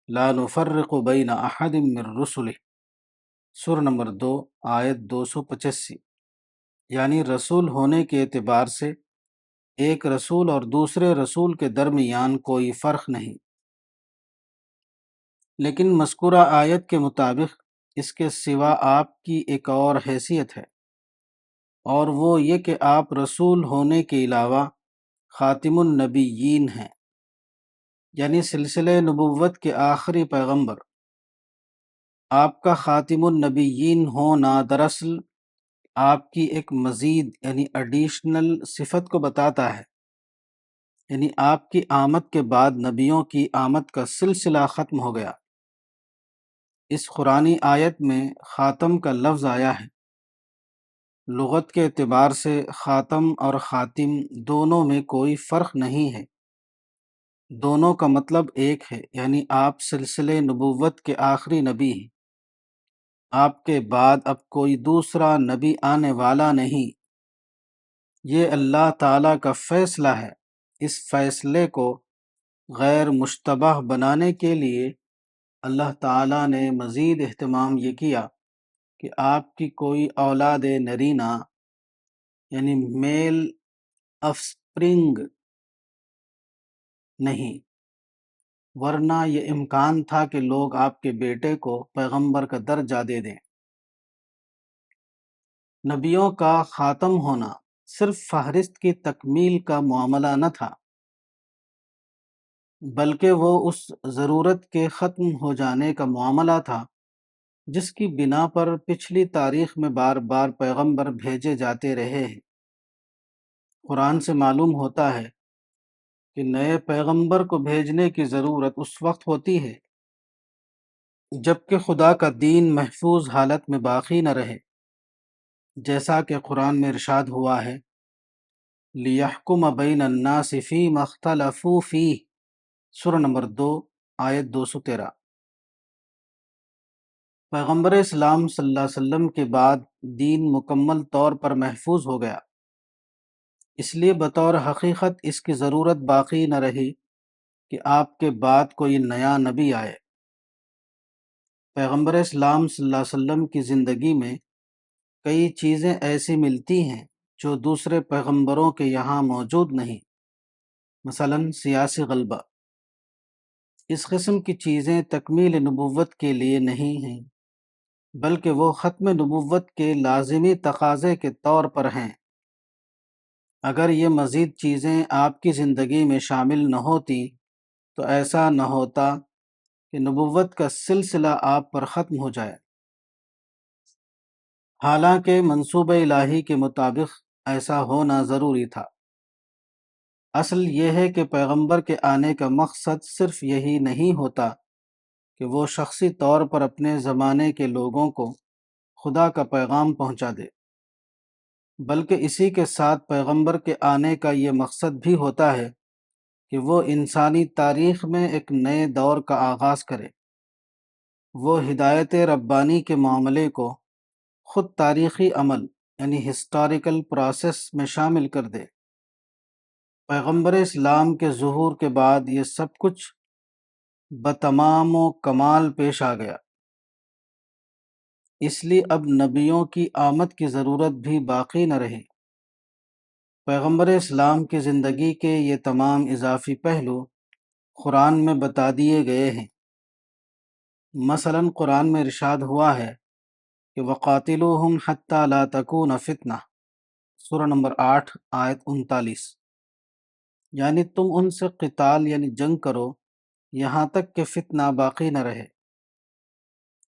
لا نفرق بین احد من رسلہ، سورہ نمبر 2 آیت 285۔ یعنی رسول ہونے کے اعتبار سے ایک رسول اور دوسرے رسول کے درمیان کوئی فرق نہیں، لیکن مذکورہ آیت کے مطابق اس کے سوا آپ کی ایک اور حیثیت ہے، اور وہ یہ کہ آپ رسول ہونے کے علاوہ خاتم النبیین ہیں، یعنی سلسلہ نبوت کے آخری پیغمبر۔ آپ کا خاتم النبیین ہونا دراصل آپ کی ایک مزید یعنی ایڈیشنل صفت کو بتاتا ہے، یعنی آپ کی آمد کے بعد نبیوں کی آمد کا سلسلہ ختم ہو گیا۔ اس قرآنی آیت میں خاتم کا لفظ آیا ہے۔ لغت کے اعتبار سے خاتم اور خاتم دونوں میں کوئی فرق نہیں ہے، دونوں کا مطلب ایک ہے، یعنی آپ سلسلے نبوت کے آخری نبی ہیں۔ آپ کے بعد اب کوئی دوسرا نبی آنے والا نہیں، یہ اللہ تعالیٰ کا فیصلہ ہے۔ اس فیصلے کو غیر مشتبہ بنانے کے لیے اللہ تعالیٰ نے مزید اہتمام یہ کیا کہ آپ کی کوئی اولاد نرینہ یعنی میل آف سپرنگ نہیں، ورنہ یہ امکان تھا کہ لوگ آپ کے بیٹے کو پیغمبر کا درجہ دے دیں۔ نبیوں کا خاتم ہونا صرف فہرست کی تکمیل کا معاملہ نہ تھا، بلکہ وہ اس ضرورت کے ختم ہو جانے کا معاملہ تھا جس کی بنا پر پچھلی تاریخ میں بار بار پیغمبر بھیجے جاتے رہے ہیں۔ قرآن سے معلوم ہوتا ہے کہ نئے پیغمبر کو بھیجنے کی ضرورت اس وقت ہوتی ہے جب کہ خدا کا دین محفوظ حالت میں باقی نہ رہے، جیسا کہ قرآن میں ارشاد ہوا ہے لِيَحْكُمَ بَيْنَ النَّاسِ فِيمَا اخْتَلَفُوا فِيهِ، سورہ نمبر 2 آیت 213۔ پیغمبر اسلام صلی اللہ علیہ وسلم کے بعد دین مکمل طور پر محفوظ ہو گیا، اس لیے بطور حقیقت اس کی ضرورت باقی نہ رہی کہ آپ کے بعد کوئی نیا نبی آئے۔ پیغمبر اسلام صلی اللہ علیہ وسلم کی زندگی میں کئی چیزیں ایسی ملتی ہیں جو دوسرے پیغمبروں کے یہاں موجود نہیں، مثلا سیاسی غلبہ۔ اس قسم کی چیزیں تکمیل نبوت کے لیے نہیں ہیں، بلکہ وہ ختم نبوت کے لازمی تقاضے کے طور پر ہیں۔ اگر یہ مزید چیزیں آپ کی زندگی میں شامل نہ ہوتی تو ایسا نہ ہوتا کہ نبوت کا سلسلہ آپ پر ختم ہو جائے۔ حالانکہ منصوبہ الہی کے مطابق ایسا ہونا ضروری تھا۔ اصل یہ ہے کہ پیغمبر کے آنے کا مقصد صرف یہی نہیں ہوتا کہ وہ شخصی طور پر اپنے زمانے کے لوگوں کو خدا کا پیغام پہنچا دے، بلکہ اسی کے ساتھ پیغمبر کے آنے کا یہ مقصد بھی ہوتا ہے کہ وہ انسانی تاریخ میں ایک نئے دور کا آغاز کرے۔ وہ ہدایت ربانی کے معاملے کو خود تاریخی عمل یعنی ہسٹوریکل پروسیس میں شامل کر دے۔ پیغمبر اسلام کے ظہور کے بعد یہ سب کچھ بتمام و کمال پیش آ گیا، اس لیے اب نبیوں کی آمد کی ضرورت بھی باقی نہ رہی۔ پیغمبر اسلام کی زندگی کے یہ تمام اضافی پہلو قرآن میں بتا دیے گئے ہیں۔ مثلا قرآن میں ارشاد ہوا ہے کہ وَقَاتِلُوهُمْ حَتَّى لَا تَكُونَ فِتْنَةٌ، سورہ نمبر 8 آیت 39، یعنی تم ان سے قتال یعنی جنگ کرو یہاں تک کہ فتنہ باقی نہ رہے۔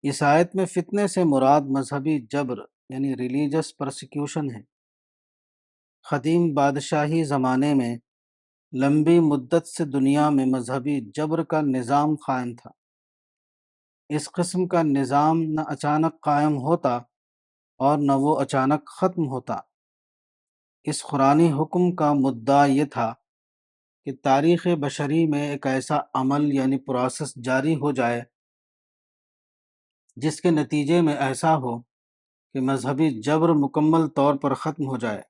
اس آیت میں فتنے سے مراد مذہبی جبر یعنی ریلیجس پرسیکیوشن ہے۔ قدیم بادشاہی زمانے میں لمبی مدت سے دنیا میں مذہبی جبر کا نظام قائم تھا۔ اس قسم کا نظام نہ اچانک قائم ہوتا اور نہ وہ اچانک ختم ہوتا۔ اس قرآنی حکم کا مدعا یہ تھا کہ تاریخ بشری میں ایک ایسا عمل یعنی پروسیس جاری ہو جائے جس کے نتیجے میں ایسا ہو کہ مذہبی جبر مکمل طور پر ختم ہو جائے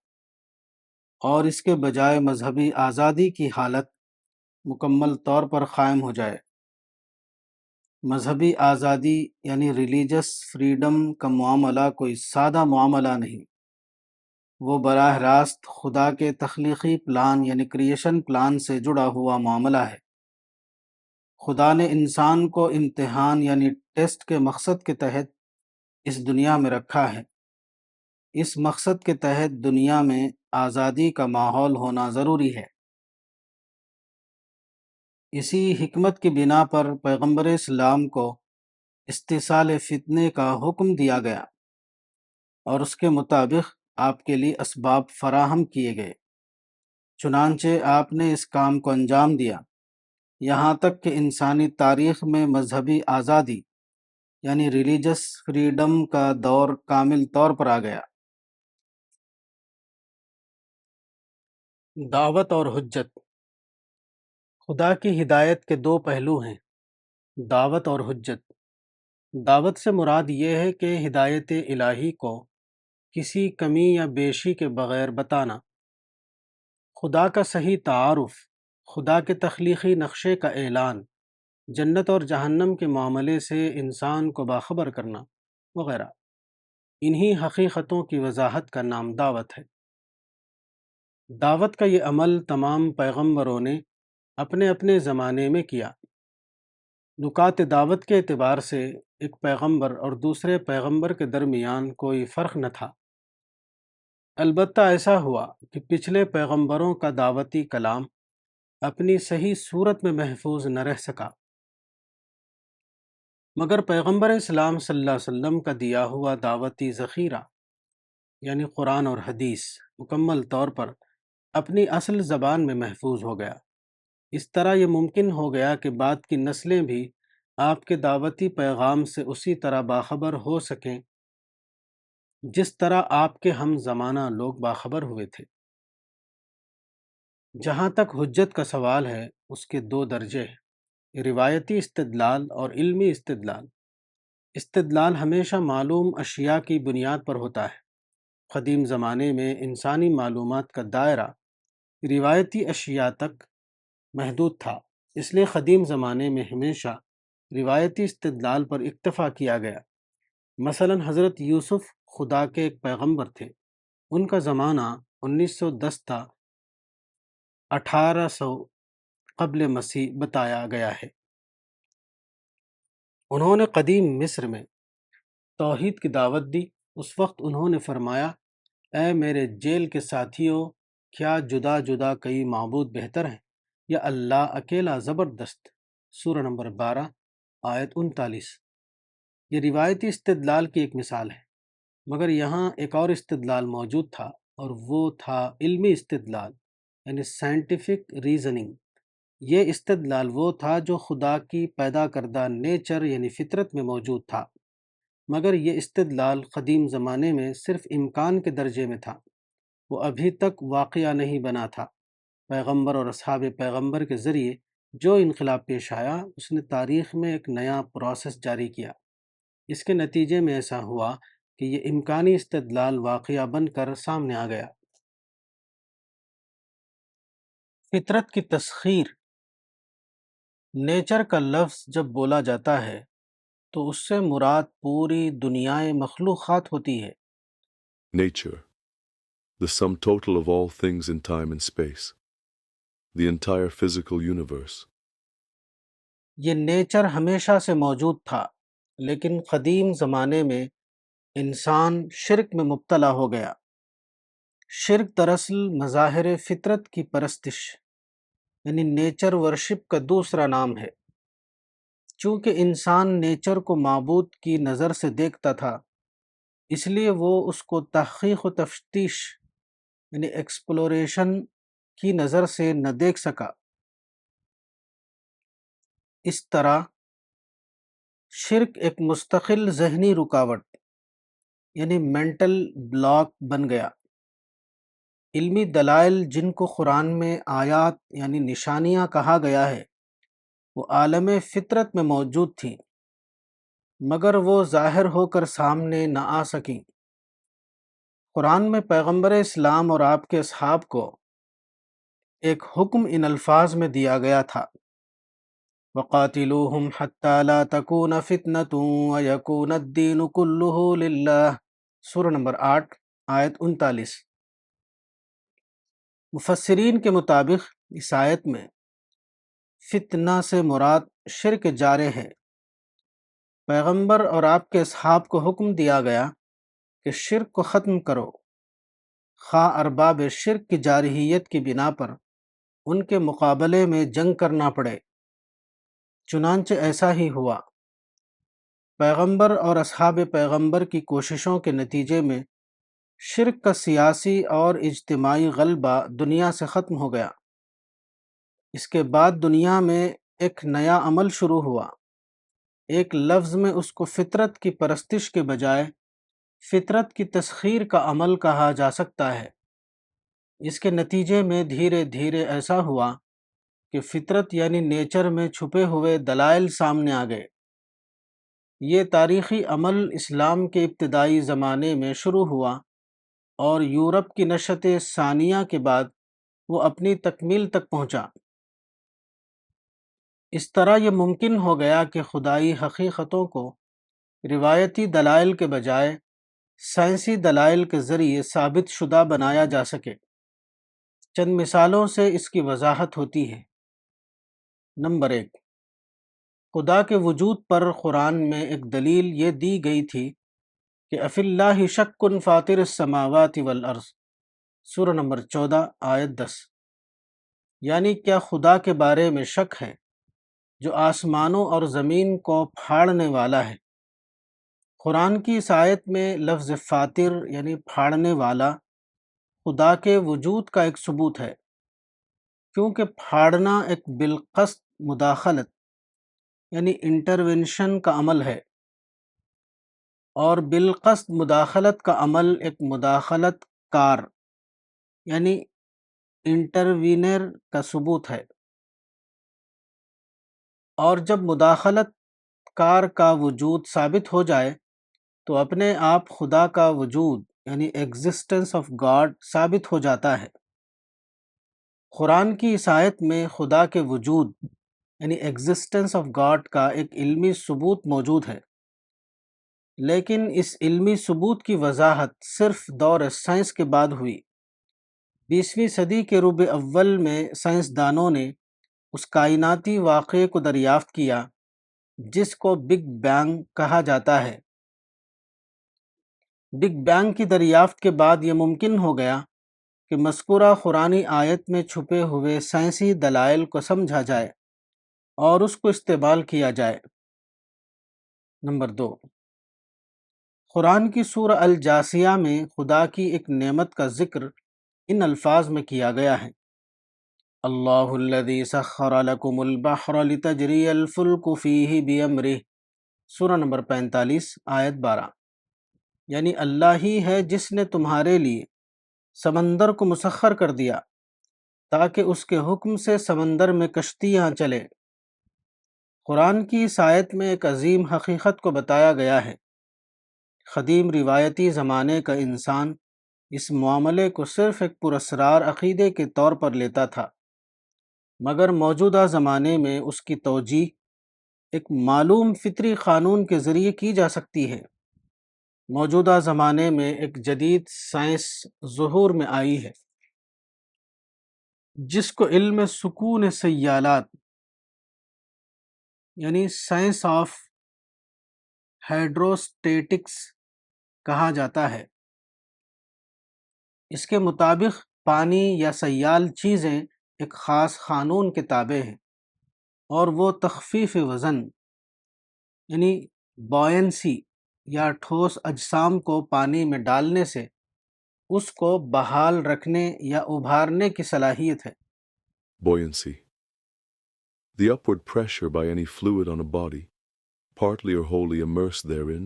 اور اس کے بجائے مذہبی آزادی کی حالت مکمل طور پر قائم ہو جائے۔ مذہبی آزادی یعنی ریلیجس فریڈم کا معاملہ کوئی سادہ معاملہ نہیں، وہ براہ راست خدا کے تخلیقی پلان یعنی کریشن پلان سے جڑا ہوا معاملہ ہے۔ خدا نے انسان کو امتحان یعنی ٹیسٹ کے مقصد کے تحت اس دنیا میں رکھا ہے۔ اس مقصد کے تحت دنیا میں آزادی کا ماحول ہونا ضروری ہے۔ اسی حکمت کی بنا پر پیغمبر اسلام کو استئصال فتنے کا حکم دیا گیا اور اس کے مطابق آپ کے لیے اسباب فراہم کیے گئے، چنانچہ آپ نے اس کام کو انجام دیا، یہاں تک کہ انسانی تاریخ میں مذہبی آزادی یعنی ریلیجس فریڈم کا دور کامل طور پر آ گیا۔ دعوت اور حجت۔ خدا کی ہدایت کے دو پہلو ہیں، دعوت اور حجت۔ دعوت سے مراد یہ ہے کہ ہدایت الہی کو کسی کمی یا بیشی کے بغیر بتانا، خدا کا صحیح تعارف، خدا کے تخلیقی نقشے کا اعلان، جنت اور جہنم کے معاملے سے انسان کو باخبر کرنا وغیرہ۔ انہی حقیقتوں کی وضاحت کا نام دعوت ہے۔ دعوت کا یہ عمل تمام پیغمبروں نے اپنے اپنے زمانے میں کیا۔ نکات دعوت کے اعتبار سے ایک پیغمبر اور دوسرے پیغمبر کے درمیان کوئی فرق نہ تھا، البتہ ایسا ہوا کہ پچھلے پیغمبروں کا دعوتی کلام اپنی صحیح صورت میں محفوظ نہ رہ سکا، مگر پیغمبر اسلام صلی اللہ علیہ وسلم کا دیا ہوا دعوتی ذخیرہ یعنی قرآن اور حدیث مکمل طور پر اپنی اصل زبان میں محفوظ ہو گیا۔ اس طرح یہ ممکن ہو گیا کہ بعد کی نسلیں بھی آپ کے دعوتی پیغام سے اسی طرح باخبر ہو سکیں جس طرح آپ کے ہم زمانہ لوگ باخبر ہوئے تھے۔ جہاں تک حجت کا سوال ہے، اس کے دو درجے ہیں: روایتی استدلال اور علمی استدلال۔ استدلال ہمیشہ معلوم اشیاء کی بنیاد پر ہوتا ہے۔ قدیم زمانے میں انسانی معلومات کا دائرہ روایتی اشیاء تک محدود تھا، اس لیے قدیم زمانے میں ہمیشہ روایتی استدلال پر اکتفا کیا گیا۔ مثلا حضرت یوسف خدا کے ایک پیغمبر تھے، ان کا زمانہ 1910 تا 1800 قبل مسیح بتایا گیا ہے۔ انہوں نے قدیم مصر میں توحید کی دعوت دی۔ اس وقت انہوں نے فرمایا، اے میرے جیل کے ساتھیوں، کیا جدا جدا کئی معبود بہتر ہیں یا اللہ اکیلا زبردست؟ سورہ نمبر 12 آیت 39۔ یہ روایتی استدلال کی ایک مثال ہے، مگر یہاں ایک اور استدلال موجود تھا، اور وہ تھا علمی استدلال یعنی سائنٹیفک ریزننگ۔ یہ استدلال وہ تھا جو خدا کی پیدا کردہ نیچر یعنی فطرت میں موجود تھا، مگر یہ استدلال قدیم زمانے میں صرف امکان کے درجے میں تھا، وہ ابھی تک واقعہ نہیں بنا تھا۔ پیغمبر اور اصحاب پیغمبر کے ذریعے جو انقلاب پیش آیا، اس نے تاریخ میں ایک نیا پروسیس جاری کیا۔ اس کے نتیجے میں ایسا ہوا کہ یہ امکانی استدلال واقعہ بن کر سامنے آ گیا۔ فطرت کی تسخیر۔ نیچر کا لفظ جب بولا جاتا ہے تو اس سے مراد پوری دنیائے مخلوقات ہوتی ہے۔ Nature, the sum total of all things in time and space, the entire physical universe. یہ نیچر ہمیشہ سے موجود تھا، لیکن قدیم زمانے میں انسان شرک میں مبتلا ہو گیا۔ شرک دراصل مظاہر فطرت کی پرستش یعنی نیچر ورشپ کا دوسرا نام ہے۔ چونکہ انسان نیچر کو معبود کی نظر سے دیکھتا تھا، اس لیے وہ اس کو تحقیق و تفتیش یعنی ایکسپلوریشن کی نظر سے نہ دیکھ سکا۔ اس طرح شرک ایک مستقل ذہنی رکاوٹ یعنی مینٹل بلاک بن گیا۔ علمی دلائل جن کو قرآن میں آیات یعنی نشانیاں کہا گیا ہے، وہ عالم فطرت میں موجود تھیں، مگر وہ ظاہر ہو کر سامنے نہ آ سکیں۔ قرآن میں پیغمبر اسلام اور آپ کے اصحاب کو ایک حکم ان الفاظ میں دیا گیا تھا: وَقَاتِلُوهُمْ حَتَّى لَا تَكُونَ فِتْنَةٌ وَيَكُونَ الدِّينُ كُلُّهُ لِلَّهِ سورہ نمبر 8 آیت 39۔ مفسرین کے مطابق اس آیت میں فتنہ سے مراد شرک جارح ہے۔ پیغمبر اور آپ کے اصحاب کو حکم دیا گیا کہ شرک کو ختم کرو، خواہ ارباب شرک کی جارحیت کی بنا پر ان کے مقابلے میں جنگ کرنا پڑے۔ چنانچہ ایسا ہی ہوا۔ پیغمبر اور اصحاب پیغمبر کی کوششوں کے نتیجے میں شرک کا سیاسی اور اجتماعی غلبہ دنیا سے ختم ہو گیا۔ اس کے بعد دنیا میں ایک نیا عمل شروع ہوا۔ ایک لفظ میں اس کو فطرت کی پرستش کے بجائے فطرت کی تسخیر کا عمل کہا جا سکتا ہے۔ اس کے نتیجے میں دھیرے دھیرے ایسا ہوا کہ فطرت یعنی نیچر میں چھپے ہوئے دلائل سامنے آ گئے۔ یہ تاریخی عمل اسلام کے ابتدائی زمانے میں شروع ہوا اور یورپ کی نشست ثانیہ کے بعد وہ اپنی تکمیل تک پہنچا۔ اس طرح یہ ممکن ہو گیا کہ خدائی حقیقتوں کو روایتی دلائل کے بجائے سائنسی دلائل کے ذریعے ثابت شدہ بنایا جا سکے۔ چند مثالوں سے اس کی وضاحت ہوتی ہے۔ نمبر 1، خدا کے وجود پر قرآن میں ایک دلیل یہ دی گئی تھی کہ افی اللہ شک فاطر السماوات والارض، سورہ نمبر 14 آیت 10، یعنی کیا خدا کے بارے میں شک ہے جو آسمانوں اور زمین کو پھاڑنے والا ہے۔ قرآن کی اس آیت میں لفظ فاطر یعنی پھاڑنے والا خدا کے وجود کا ایک ثبوت ہے، کیونکہ پھاڑنا ایک بالقصد مداخلت یعنی انٹرونشن کا عمل ہے، اور بالقصد مداخلت کا عمل ایک مداخلت کار یعنی انٹروینر کا ثبوت ہے، اور جب مداخلت کار کا وجود ثابت ہو جائے تو اپنے آپ خدا کا وجود یعنی ایگزسٹنس آف گاڈ ثابت ہو جاتا ہے۔ قرآن کی اس آیت میں خدا کے وجود یعنی ایگزسٹنس آف گاڈ کا ایک علمی ثبوت موجود ہے، لیکن اس علمی ثبوت کی وضاحت صرف دور سائنس کے بعد ہوئی۔ 20ویں صدی کے ربع اول میں سائنسدانوں نے اس کائناتی واقعے کو دریافت کیا جس کو بگ بینگ کہا جاتا ہے۔ بگ بینگ کی دریافت کے بعد یہ ممکن ہو گیا کہ مذکورہ قرآنی آیت میں چھپے ہوئے سائنسی دلائل کو سمجھا جائے اور اس کو استعمال کیا جائے۔ نمبر 2، قرآن کی سورہ الجاثیہ میں خدا کی ایک نعمت کا ذکر ان الفاظ میں کیا گیا ہے، اللہ الذی سخر لکم البحر لتجری الفلک فیہ بامرہ، سورہ نمبر 45 آیت 12، یعنی اللہ ہی ہے جس نے تمہارے لیے سمندر کو مسخر کر دیا تاکہ اس کے حکم سے سمندر میں کشتیاں چلیں۔ قرآن کی اس آیت میں ایک عظیم حقیقت کو بتایا گیا ہے۔ قدیم روایتی زمانے کا انسان اس معاملے کو صرف ایک پراسرار عقیدے کے طور پر لیتا تھا، مگر موجودہ زمانے میں اس کی توجیہ ایک معلوم فطری قانون کے ذریعے کی جا سکتی ہے۔ موجودہ زمانے میں ایک جدید سائنس ظہور میں آئی ہے جس کو علم سکون سیالات یعنی سائنس آف ہائیڈروسٹیٹکس کہا جاتا ہے۔ اس کے مطابق پانی یا سیال چیزیں ایک خاص قانون کے تابع ہیں، اور وہ تخفیف وزن یعنی بوئنسی یا ٹھوس اجسام کو پانی میں ڈالنے سے اس کو بحال رکھنے یا ابھارنے کی صلاحیت ہے۔ Buoyancy. The upward pressure by any fluid on a body, partly or wholly immersed therein,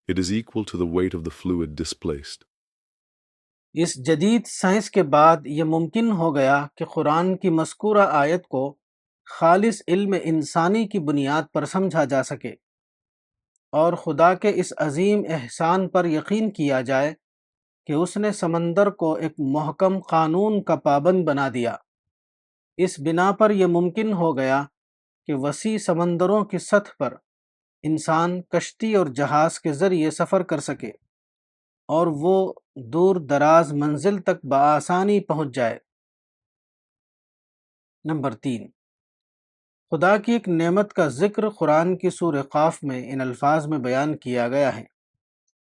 it is equal to the weight of the fluid displaced. اس جدید سائنس کے بعد یہ ممکن ہو گیا کہ قرآن کی مذکورہ آیت کو خالص علم انسانی کی بنیاد پر سمجھا جا سکے، اور خدا کے اس عظیم احسان پر یقین کیا جائے کہ اس نے سمندر کو ایک محکم قانون کا پابند بنا دیا۔ اس بنا پر یہ ممکن ہو گیا کہ وسیع سمندروں کی سطح پر انسان کشتی اور جہاز کے ذریعے سفر کر سکے اور وہ دور دراز منزل تک بآسانی پہنچ جائے۔ نمبر 3، خدا کی ایک نعمت کا ذکر قرآن کی سورہ قاف میں ان الفاظ میں بیان کیا گیا ہے،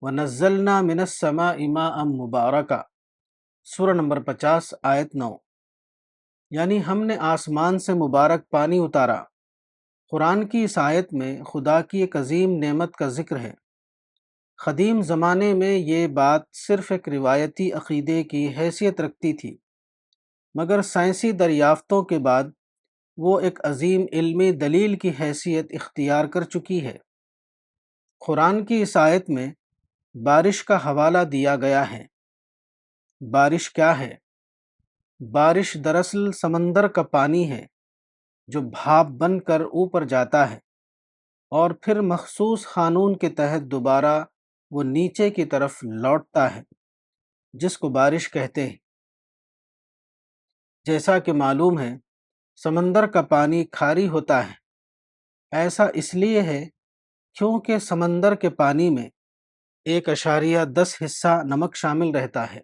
وَنَزَّلْنَا مِنَ السَّمَاءِ مَاءً مُبَارَكًا، سورہ نمبر 50 آیت 9، یعنی ہم نے آسمان سے مبارک پانی اتارا۔ قرآن کی اس آیت میں خدا کی ایک عظیم نعمت کا ذکر ہے۔ قدیم زمانے میں یہ بات صرف ایک روایتی عقیدے کی حیثیت رکھتی تھی، مگر سائنسی دریافتوں کے بعد وہ ایک عظیم علمی دلیل کی حیثیت اختیار کر چکی ہے۔ قرآن کی اس آیت میں بارش کا حوالہ دیا گیا ہے۔ بارش کیا ہے؟ بارش دراصل سمندر کا پانی ہے جو بھاپ بن کر اوپر جاتا ہے اور پھر مخصوص قانون کے تحت دوبارہ وہ نیچے کی طرف لوٹتا ہے، جس کو بارش کہتے ہیں۔ جیسا کہ معلوم ہے سمندر کا پانی کھاری ہوتا ہے، ایسا اس لیے ہے کیونکہ سمندر کے پانی میں 1.10 حصہ نمک شامل رہتا ہے۔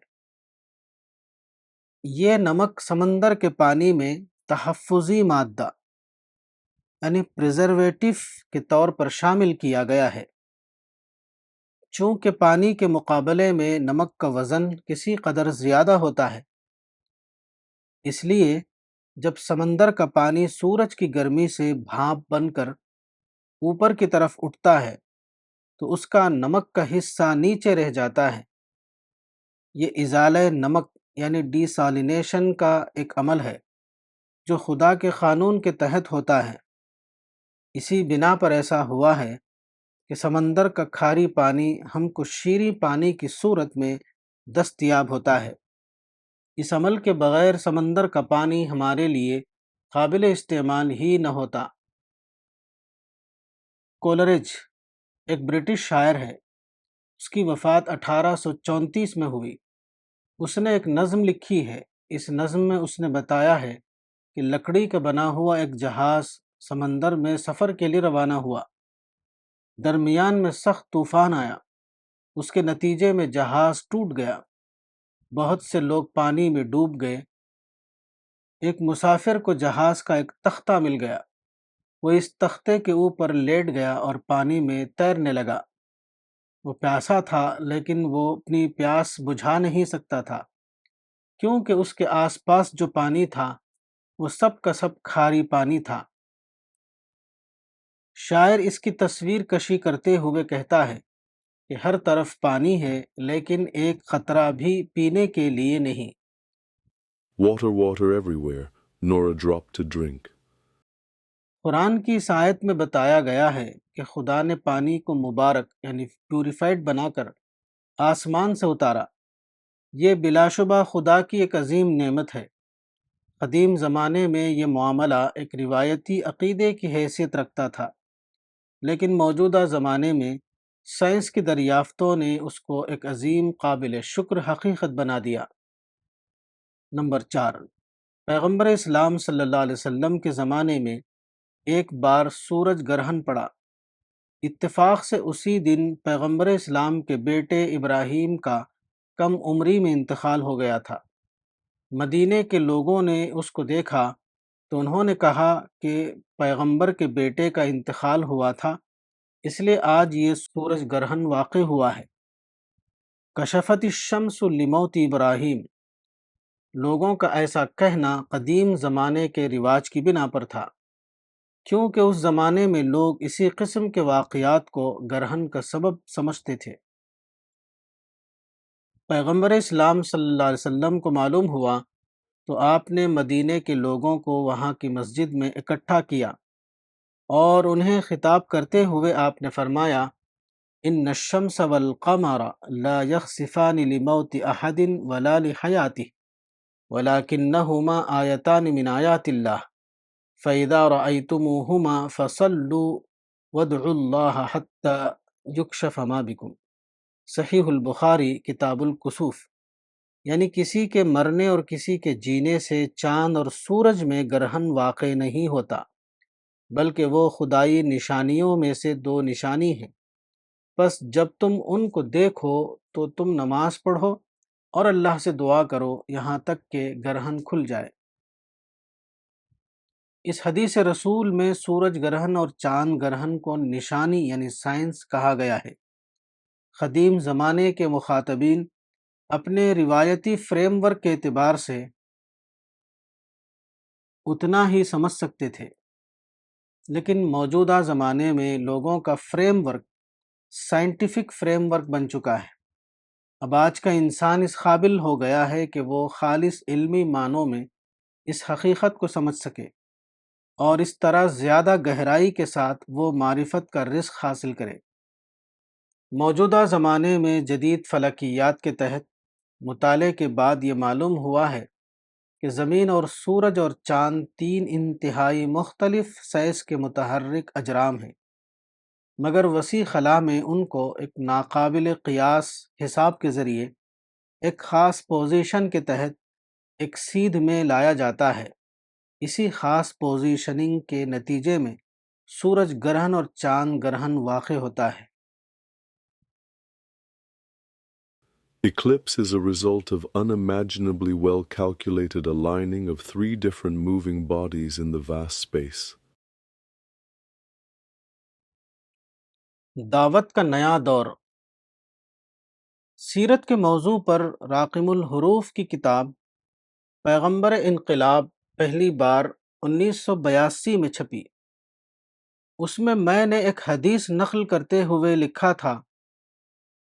یہ نمک سمندر کے پانی میں تحفظی مادہ یعنی پریزرویٹو کے طور پر شامل کیا گیا ہے۔ چونکہ پانی کے مقابلے میں نمک کا وزن کسی قدر زیادہ ہوتا ہے، اس لیے جب سمندر کا پانی سورج کی گرمی سے بھاپ بن کر اوپر کی طرف اٹھتا ہے تو اس کا نمک کا حصہ نیچے رہ جاتا ہے۔ یہ ازالہ نمک یعنی ڈی سالینیشن کا ایک عمل ہے جو خدا کے قانون کے تحت ہوتا ہے۔ اسی بنا پر ایسا ہوا ہے کہ سمندر کا کھاری پانی ہم کو شیریں پانی کی صورت میں دستیاب ہوتا ہے۔ اس عمل کے بغیر سمندر کا پانی ہمارے لیے قابل استعمال ہی نہ ہوتا۔ کولرج ایک برٹش شاعر ہے، اس کی وفات 1834 میں ہوئی۔ اس نے ایک نظم لکھی ہے۔ اس نظم میں اس نے بتایا ہے کہ لکڑی کا بنا ہوا ایک جہاز سمندر میں سفر کے لیے روانہ ہوا۔ درمیان میں سخت طوفان آیا، اس کے نتیجے میں جہاز ٹوٹ گیا، بہت سے لوگ پانی میں ڈوب گئے۔ ایک مسافر کو جہاز کا ایک تختہ مل گیا، وہ اس تختے کے اوپر لیٹ گیا اور پانی میں تیرنے لگا۔ وہ پیاسا تھا لیکن وہ اپنی پیاس بجھا نہیں سکتا تھا، کیونکہ اس کے آس پاس جو پانی تھا وہ سب کا سب کھاری پانی تھا۔ شاعر اس کی تصویر کشی کرتے ہوئے کہتا ہے کہ ہر طرف پانی ہے لیکن ایک قطرہ بھی پینے کے لیے نہیں۔ Water, water everywhere, nor a drop to drink. قرآن کی اس آیت میں بتایا گیا ہے کہ خدا نے پانی کو مبارک یعنی پیوریفائڈ بنا کر آسمان سے اتارا۔ یہ بلا شبہ خدا کی ایک عظیم نعمت ہے۔ قدیم زمانے میں یہ معاملہ ایک روایتی عقیدے کی حیثیت رکھتا تھا، لیکن موجودہ زمانے میں سائنس کی دریافتوں نے اس کو ایک عظیم قابل شکر حقیقت بنا دیا۔ نمبر 4، پیغمبر اسلام صلی اللہ علیہ وسلم کے زمانے میں ایک بار سورج گرہن پڑا۔ اتفاق سے اسی دن پیغمبر اسلام کے بیٹے ابراہیم کا کم عمری میں انتقال ہو گیا تھا۔ مدینے کے لوگوں نے اس کو دیکھا تو انہوں نے کہا کہ پیغمبر کے بیٹے کا انتقال ہوا تھا، اس لیے آج یہ سورج گرہن واقع ہوا ہے۔ کشفت الشمس لموت ابراہیم، لوگوں کا ایسا کہنا قدیم زمانے کے رواج کی بنا پر تھا، کیونکہ اس زمانے میں لوگ اسی قسم کے واقعات کو گرہن کا سبب سمجھتے تھے۔ پیغمبر اسلام صلی اللہ علیہ وسلم کو معلوم ہوا تو آپ نے مدینے کے لوگوں کو وہاں کی مسجد میں اکٹھا کیا اور انہیں خطاب کرتے ہوئے آپ نے فرمایا، ان الشمس والقمر لا یخسفان لموت احد ولا لحیاتہ ولکنہما آیتان من آیات اللہ فَإِذَا رَأَيْتُمُوهُمَا فَصَلُّوا وَادْعُوا اللَّهَ حَتَّى يُكْشَفَ مَا بِكُمْ۔ صحیح البخاری کتاب الکسوف۔ یعنی کسی کے مرنے اور کسی کے جینے سے چاند اور سورج میں گرہن واقع نہیں ہوتا، بلکہ وہ خدائی نشانیوں میں سے دو نشانی ہیں۔ بس جب تم ان کو دیکھو تو تم نماز پڑھو اور اللہ سے دعا کرو یہاں تک کہ گرہن کھل جائے۔ اس حدیث رسول میں سورج گرہن اور چاند گرہن کو نشانی یعنی سائنس کہا گیا ہے۔ قدیم زمانے کے مخاطبین اپنے روایتی فریم ورک کے اعتبار سے اتنا ہی سمجھ سکتے تھے، لیکن موجودہ زمانے میں لوگوں کا framework scientific framework بن چکا ہے۔ اب آج کا انسان اس قابل ہو گیا ہے کہ وہ خالص علمی معنوں میں اس حقیقت کو سمجھ سکے اور اس طرح زیادہ گہرائی کے ساتھ وہ معرفت کا رزق حاصل کرے۔ موجودہ زمانے میں جدید فلکیات کے تحت مطالعے کے بعد یہ معلوم ہوا ہے کہ زمین اور سورج اور چاند تین انتہائی مختلف سائز کے متحرک اجرام ہیں، مگر وسیع خلا میں ان کو ایک ناقابل قیاس حساب کے ذریعے ایک خاص پوزیشن کے تحت ایک سیدھ میں لایا جاتا ہے۔ اسی خاص پوزیشننگ کے نتیجے میں سورج گرہن اور چاند گرہن واقع ہوتا ہے۔ Eclipse is a result of unimaginably well calculated aligning of three different moving bodies in the vast space. دعوت کا نیا دور۔ سیرت کے موضوع پر راقم الحروف کی کتاب پیغمبر انقلاب پہلی بار 1982 میں چھپی۔ اس میں نے ایک حدیث نقل کرتے ہوئے لکھا تھا،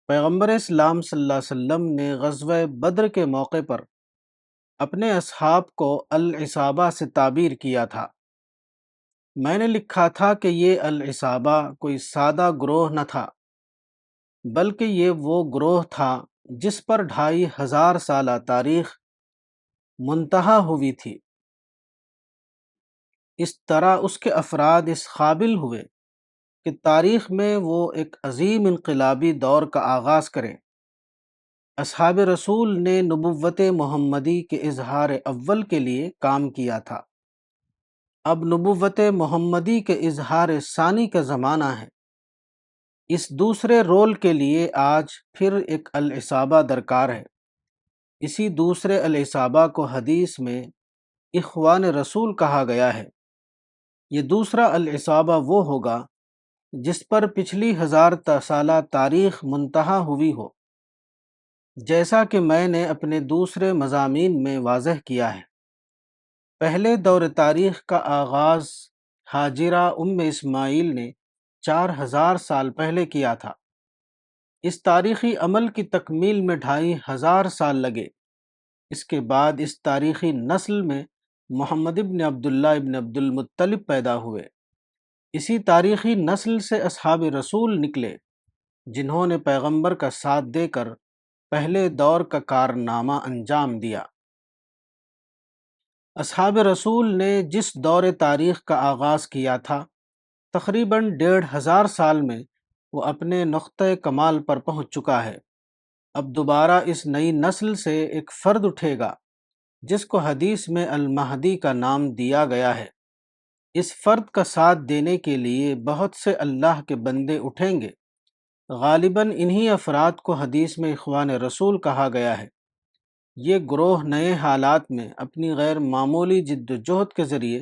پیغمبر اسلام صلی اللہ علیہ وسلم نے غزوہ بدر کے موقع پر اپنے اصحاب کو العصابہ سے تعبیر کیا تھا۔ میں نے لکھا تھا کہ یہ العصابہ کوئی سادہ گروہ نہ تھا، بلکہ یہ وہ گروہ تھا جس پر 2500 سالہ تاریخ منتہا ہوئی تھی۔ اس طرح اس کے افراد اس قابل ہوئے کہ تاریخ میں وہ ایک عظیم انقلابی دور کا آغاز کریں۔ اصحاب رسول نے نبوت محمدی کے اظہار اول کے لیے کام کیا تھا۔ اب نبوت محمدی کے اظہار ثانی کا زمانہ ہے۔ اس دوسرے رول کے لیے آج پھر ایک العصابہ درکار ہے۔ اسی دوسرے العصابہ کو حدیث میں اخوان رسول کہا گیا ہے۔ یہ دوسرا العصابہ وہ ہوگا جس پر پچھلی 1000 سالہ تاریخ منتہا ہوئی ہو، جیسا کہ میں نے اپنے دوسرے مضامین میں واضح کیا ہے۔ پہلے دور تاریخ کا آغاز ہاجرہ اسماعیل نے 4000 سال پہلے کیا تھا۔ اس تاریخی عمل کی تکمیل میں 2500 سال لگے۔ اس کے بعد اس تاریخی نسل میں محمد ابن عبداللہ ابن عبد المطلب پیدا ہوئے۔ اسی تاریخی نسل سے اصحاب رسول نکلے، جنہوں نے پیغمبر کا ساتھ دے کر پہلے دور کا کارنامہ انجام دیا۔ اصحاب رسول نے جس دور تاریخ کا آغاز کیا تھا، تقریباً 1500 سال میں وہ اپنے نقطۂ کمال پر پہنچ چکا ہے۔ اب دوبارہ اس نئی نسل سے ایک فرد اٹھے گا جس کو حدیث میں المہدی کا نام دیا گیا ہے۔ اس فرد کا ساتھ دینے کے لیے بہت سے اللہ کے بندے اٹھیں گے۔ غالباً انہی افراد کو حدیث میں اخوان رسول کہا گیا ہے۔ یہ گروہ نئے حالات میں اپنی غیر معمولی جد و جہد کے ذریعے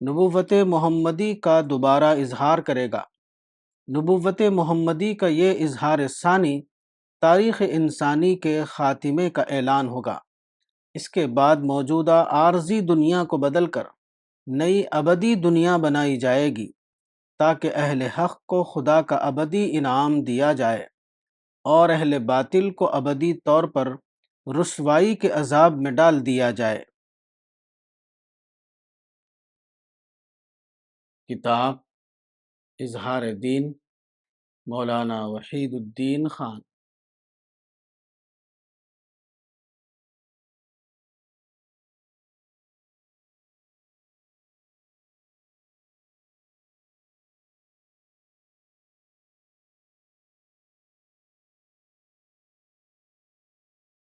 نبوت محمدی کا دوبارہ اظہار کرے گا۔ نبوت محمدی کا یہ اظہار ثانی تاریخ انسانی کے خاتمے کا اعلان ہوگا۔ اس کے بعد موجودہ عارضی دنیا کو بدل کر نئی ابدی دنیا بنائی جائے گی، تاکہ اہل حق کو خدا کا ابدی انعام دیا جائے اور اہل باطل کو ابدی طور پر رسوائی کے عذاب میں ڈال دیا جائے۔ کتاب اظہار دین، مولانا وحید الدین خان۔